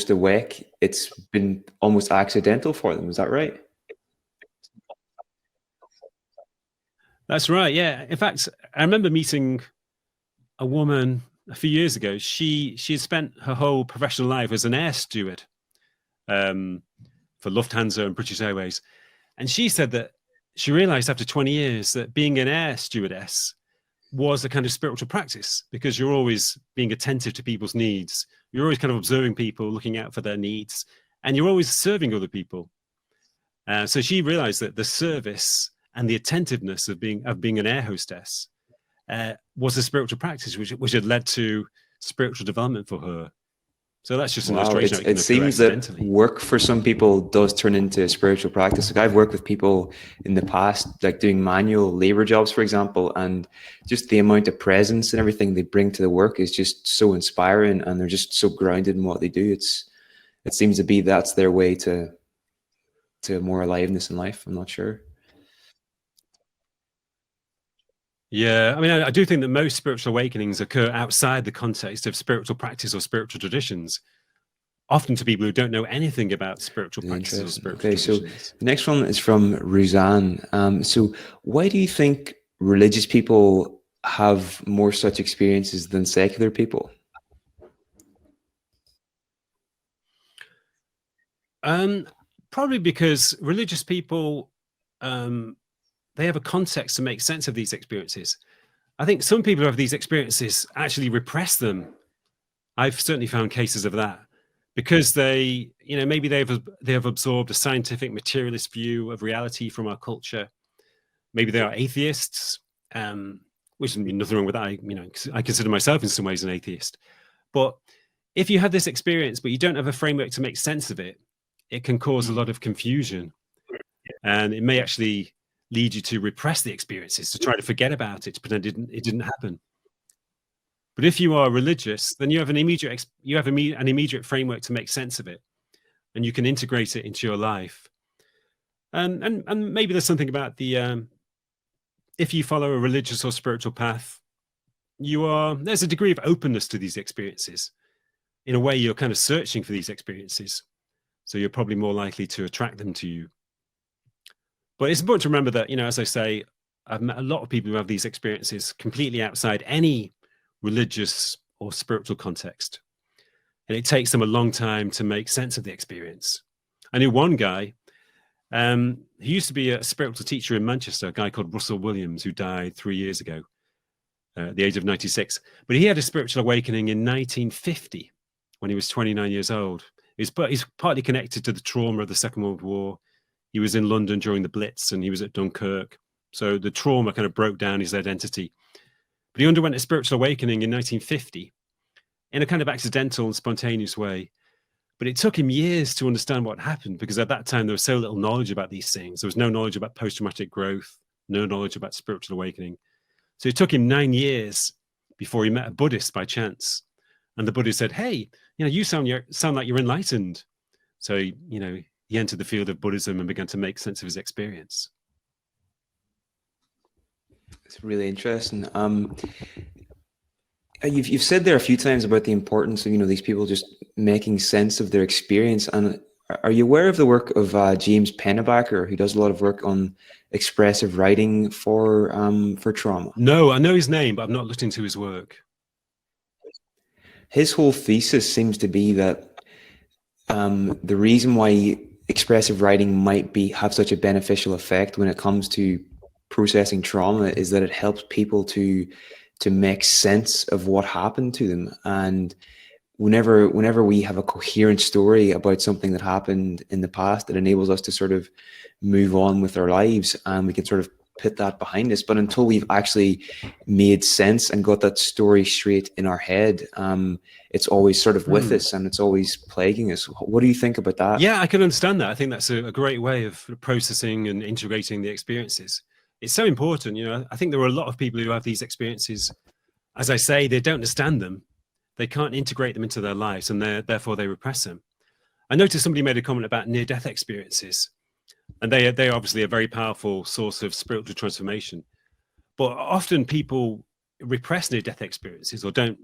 awake, it's been almost accidental for them. Is that right? That's right. Yeah. In fact, I remember meeting a woman a few years ago. She had spent her whole professional life as an air steward for Lufthansa and British Airways. And she said that she realized after 20 years that being an air stewardess was a kind of spiritual practice, because you're always being attentive to people's needs. You're always kind of observing people, looking out for their needs, and you're always serving other people. So she realized that the service and the attentiveness of being an air hostess was a spiritual practice, which had led to spiritual development for her. So that's just an illustration. It seems that work for some people does turn into a spiritual practice. Like, I've worked with people in the past, like doing manual labor jobs, for example, and just the amount of presence and everything they bring to the work is just so inspiring, and they're just so grounded in what they do. It seems to be that's their way to more aliveness in life. I'm not sure. Yeah, I mean, I do think that most spiritual awakenings occur outside the context of spiritual practice or spiritual traditions, often to people who don't know anything about spiritual practices or spiritual traditions. So the next one is from Ruzanne. So why do you think religious people have more such experiences than secular people? Probably because religious people, they have a context to make sense of these experiences. I think some people who have these experiences actually repress them. I've certainly found cases of that, because maybe they have absorbed a scientific materialist view of reality from our culture. Maybe they are atheists, which there's nothing wrong with that. I consider myself in some ways an atheist. But if you have this experience, but you don't have a framework to make sense of it, it can cause a lot of confusion, and it may actually lead you to repress the experiences, to try to forget about it, to pretend it didn't happen. But if you are religious, then you have an immediate framework to make sense of it, and you can integrate it into your life. And maybe there's something about if you follow a religious or spiritual path, there's a degree of openness to these experiences. In a way, you're kind of searching for these experiences, so you're probably more likely to attract them to you. But it's important to remember that, as I say, I've met a lot of people who have these experiences completely outside any religious or spiritual context. And it takes them a long time to make sense of the experience. I knew one guy who used to be a spiritual teacher in Manchester, a guy called Russell Williams, who died 3 years ago at the age of 96. But he had a spiritual awakening in 1950 when he was 29 years old. He's partly connected to the trauma of the Second World War. He was in London during the Blitz, and he was at Dunkirk. So the trauma kind of broke down his identity. But he underwent a spiritual awakening in 1950 in a kind of accidental and spontaneous way. But it took him years to understand what happened, because at that time there was so little knowledge about these things. There was no knowledge about post-traumatic growth, no knowledge about spiritual awakening. So it took him 9 years before he met a Buddhist by chance. And the Buddhist said, "Hey, you sound like you're enlightened." So, he entered the field of Buddhism and began to make sense of his experience. It's really interesting. You've said there a few times about the importance of these people just making sense of their experience. And are you aware of the work of James Pennebaker, who does a lot of work on expressive writing for trauma? No, I know his name, but I've not looked into his work. His whole thesis seems to be that the reason why expressive writing might have such a beneficial effect when it comes to processing trauma is that it helps people to make sense of what happened to them. And whenever we have a coherent story about something that happened in the past, it enables us to sort of move on with our lives, and we can sort of put that behind us. But until we've actually made sense and got that story straight in our head, it's always sort of with us and it's always plaguing us. What do you think about that? Yeah, I can understand that. I think that's a great way of processing and integrating the experiences. It's so important. I think there are a lot of people who have these experiences. As I say, they don't understand them. They can't integrate them into their lives, and therefore they repress them. I noticed somebody made a comment about near-death experiences, and they are obviously a very powerful source of spiritual transformation. But often people repress near-death experiences or don't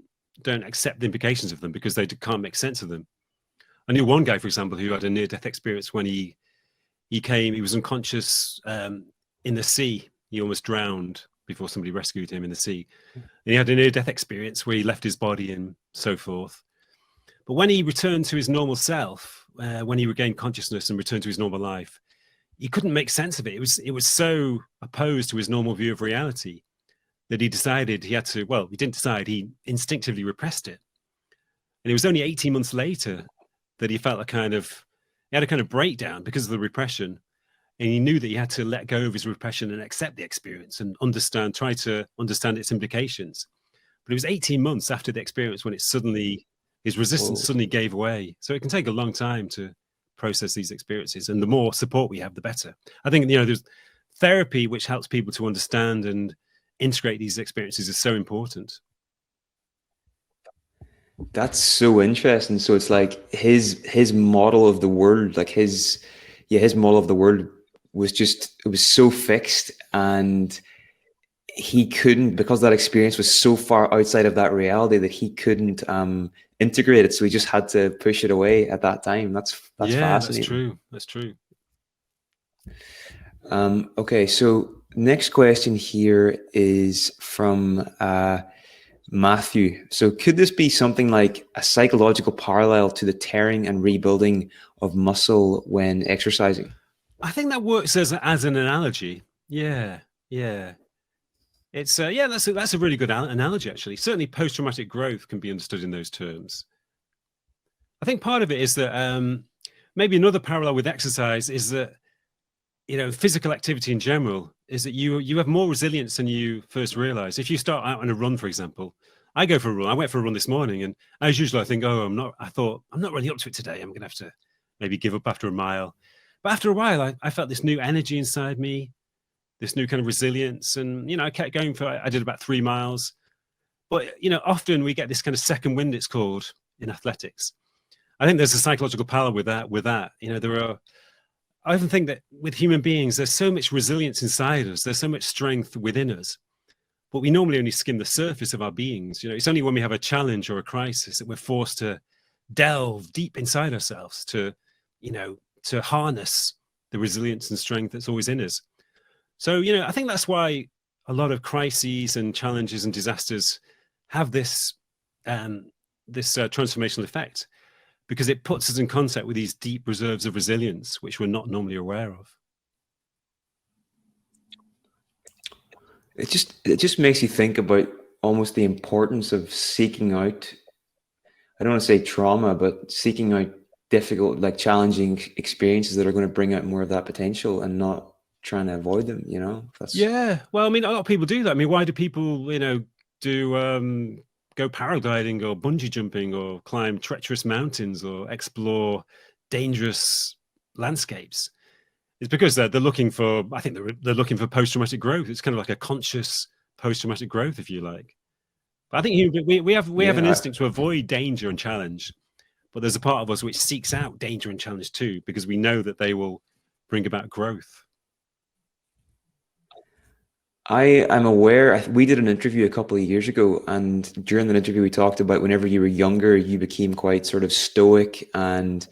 accept the implications of them because they can't make sense of them. I knew one guy, for example, who had a near-death experience when he was unconscious in the sea. He almost drowned before somebody rescued him in the sea. And he had a near-death experience where he left his body and so forth. But when he returned to his normal self, when he regained consciousness and returned to his normal life, he couldn't make sense of it. It was so opposed to his normal view of reality that he decided he had to, well, he didn't decide, he instinctively repressed it. And it was only 18 months later that he felt he had a kind of breakdown because of the repression. And he knew that he had to let go of his repression and accept the experience and try to understand its implications. But it was 18 months after the experience when his resistance suddenly gave way. So it can take a long time to process these experiences. And the more support we have, the better. I think, there's therapy, which helps people to understand and integrate these experiences, is so important. That's so interesting. So it's like his model of the world, like his model of the world it was so fixed, and he couldn't, because that experience was so far outside of that reality, that he couldn't integrate it. So he just had to push it away at that time. That's fascinating. That's true. Okay, so next question here is from Matthew. So could this be something like a psychological parallel to the tearing and rebuilding of muscle when exercising? I think that works as an analogy. Yeah. It's that's a really good analogy, actually. Certainly post-traumatic growth can be understood in those terms. I think part of it is that maybe another parallel with exercise is that physical activity in general is that you have more resilience than you first realize. If you start out on a run, for example, I go for a run. I went for a run this morning, and as usual, I think, I'm not really up to it today. I'm going to have to maybe give up after a mile. But after a while, I felt this new energy inside me, this new kind of resilience. And, I kept going I did about 3 miles. But, often we get this kind of second wind, it's called, in athletics. I think there's a psychological parallel with that. I often think that with human beings, there's so much resilience inside us. There's so much strength within us. But we normally only skim the surface of our beings. It's only when we have a challenge or a crisis that we're forced to delve deep inside ourselves to harness the resilience and strength that's always in us. So, I think that's why a lot of crises and challenges and disasters have this transformational effect, because it puts us in contact with these deep reserves of resilience, which we're not normally aware of. It just makes you think about almost the importance of seeking out, I don't want to say trauma, but seeking out difficult, like challenging experiences that are going to bring out more of that potential, and not trying to avoid them. Yeah. Well, I mean, a lot of people do that. I mean, why do people, do go paragliding or bungee jumping or climb treacherous mountains or explore dangerous landscapes? It's because they're looking for, I think they're looking for post-traumatic growth. It's kind of like a conscious post-traumatic growth, if you like. But I think we have an instinct to avoid danger and challenge, but there's a part of us which seeks out danger and challenge too, because we know that they will bring about growth. I'm aware, we did an interview a couple of years ago, and during that interview we talked about whenever you were younger, you became quite sort of stoic, and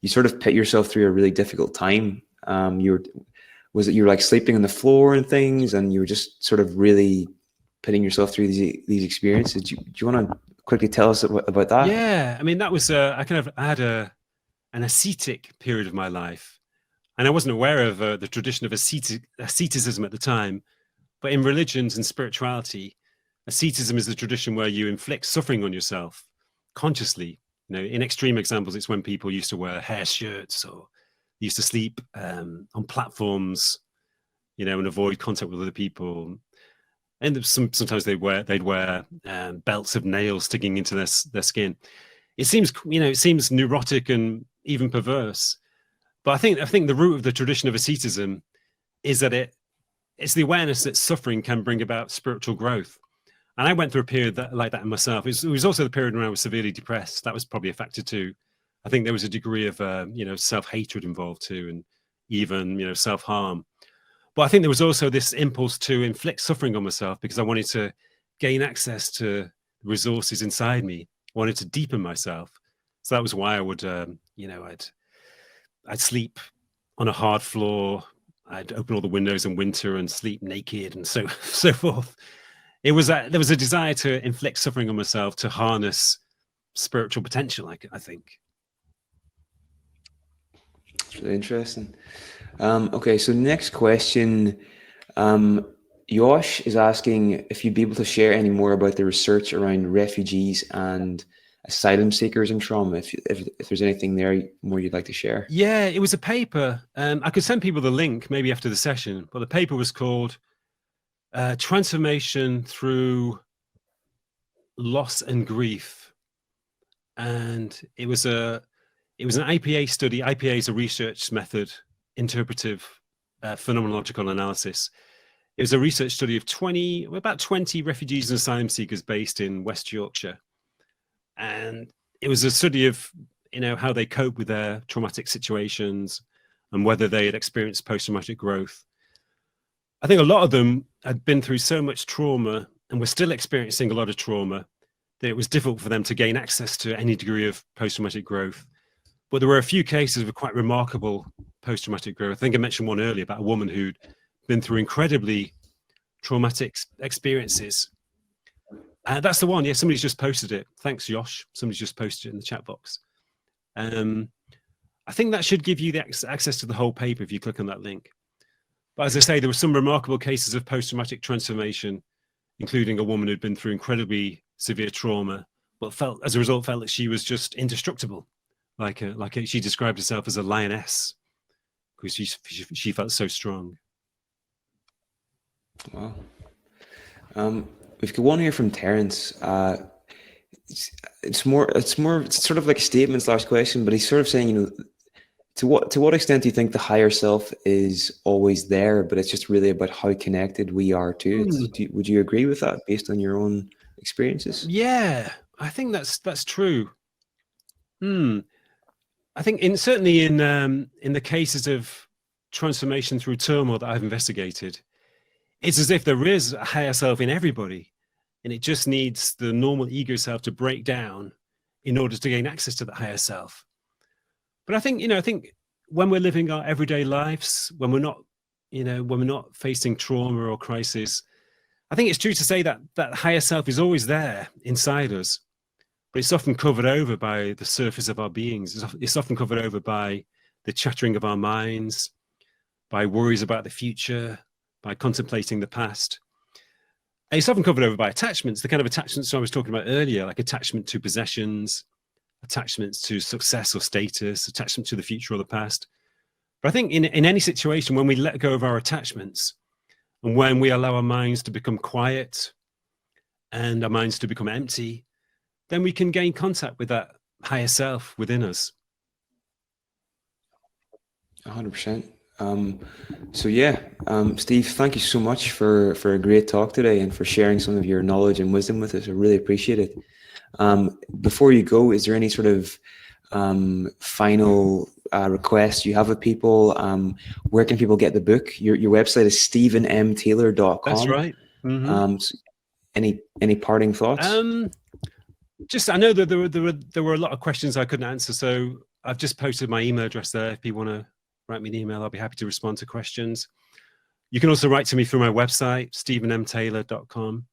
you sort of put yourself through a really difficult time. You were like sleeping on the floor and things, and you were just sort of really putting yourself through these experiences. Do you want to quickly tell us about that? Yeah, I mean, that was I had an ascetic period of my life, and I wasn't aware of the tradition of asceticism at the time. But in religions and spirituality, asceticism is the tradition where you inflict suffering on yourself consciously. In extreme examples, it's when people used to wear hair shirts or used to sleep on platforms and avoid contact with other people. And sometimes they'd wear belts of nails sticking into their skin. It seems neurotic and even perverse. But I think the root of the tradition of asceticism is that it's the awareness that suffering can bring about spiritual growth. And I went through a period like that in myself. It was also the period when I was severely depressed. That was probably a factor too. I think there was a degree of self-hatred involved too, and even self-harm. But I think there was also this impulse to inflict suffering on myself because I wanted to gain access to resources inside me. I wanted to deepen myself. So that was why I would, I'd sleep on a hard floor. I'd open all the windows in winter and sleep naked and so forth. There was a desire to inflict suffering on myself to harness spiritual potential, I think. It's really interesting. Okay, so next question. Yosh is asking if you'd be able to share any more about the research around refugees and asylum seekers in trauma, if there's anything there more you'd like to share. Yeah, it was a paper. I could send people the link maybe after the session, but the paper was called Transformation Through Loss and Grief. And it was an IPA study. IPA is a research method, interpretive phenomenological analysis. It was a research study of about 20 refugees and asylum seekers based in West Yorkshire. And it was a study of, how they cope with their traumatic situations and whether they had experienced post-traumatic growth. I think a lot of them had been through so much trauma and were still experiencing a lot of trauma that it was difficult for them to gain access to any degree of post-traumatic growth. But there were a few cases of quite remarkable post-traumatic growth. I think I mentioned one earlier about a woman who'd been through incredibly traumatic experiences. That's the one. Yeah, somebody's just posted it. Thanks, Josh. Somebody's just posted it in the chat box. I think that should give you the access to the whole paper if you click on that link. But as I say, there were some remarkable cases of post-traumatic transformation, including a woman who'd been through incredibly severe trauma, but as a result felt that she was just indestructible. She described herself as a lioness because she felt so strong. Wow. We've got one here from Terence. It's sort of like a statement / question, but he's sort of saying, to what extent do you think the higher self is always there, but it's just really about how connected we are to it? Would you agree with that based on your own experiences? Yeah, I think that's true. I think certainly in the cases of transformation through turmoil that I've investigated, it's as if there is a higher self in everybody, and it just needs the normal ego self to break down in order to gain access to the higher self. But I think when we're living our everyday lives, when we're not facing trauma or crisis, I think it's true to say that higher self is always there inside us, but it's often covered over by the surface of our beings. It's often covered over by the chattering of our minds, by worries about the future, by contemplating the past. And it's often covered over by attachments, the kind of attachments I was talking about earlier, like attachment to possessions, attachments to success or status, attachment to the future or the past. But I think in any situation, when we let go of our attachments and when we allow our minds to become quiet and our minds to become empty, then we can gain contact with that higher self within us. 100%. So yeah, Steve, thank you so much for a great talk today and for sharing some of your knowledge and wisdom with us. I really appreciate it. Before you go, is there any sort of final requests you have of people? Where can people get the book? Your website is stephenmtaylor.com. That's right. Mm-hmm. So any parting thoughts? I know that there were a lot of questions I couldn't answer, so I've just posted my email address there. If you want to write me an email, I'll be happy to respond to questions. You can also write to me through my website, stephenmtaylor.com.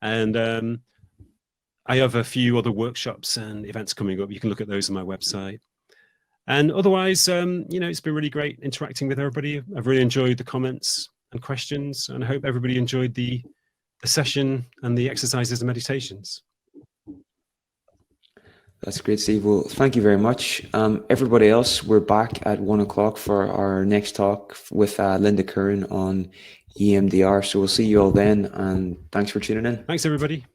And I have a few other workshops and events coming up. You can look at those on my website. And otherwise, it's been really great interacting with everybody. I've really enjoyed the comments and questions, and I hope everybody enjoyed the session and the exercises and meditations. That's great, Steve. Well, thank you very much. Everybody else, we're back at 1 o'clock for our next talk with Linda Curran on EMDR. So we'll see you all then, and thanks for tuning in. Thanks, everybody.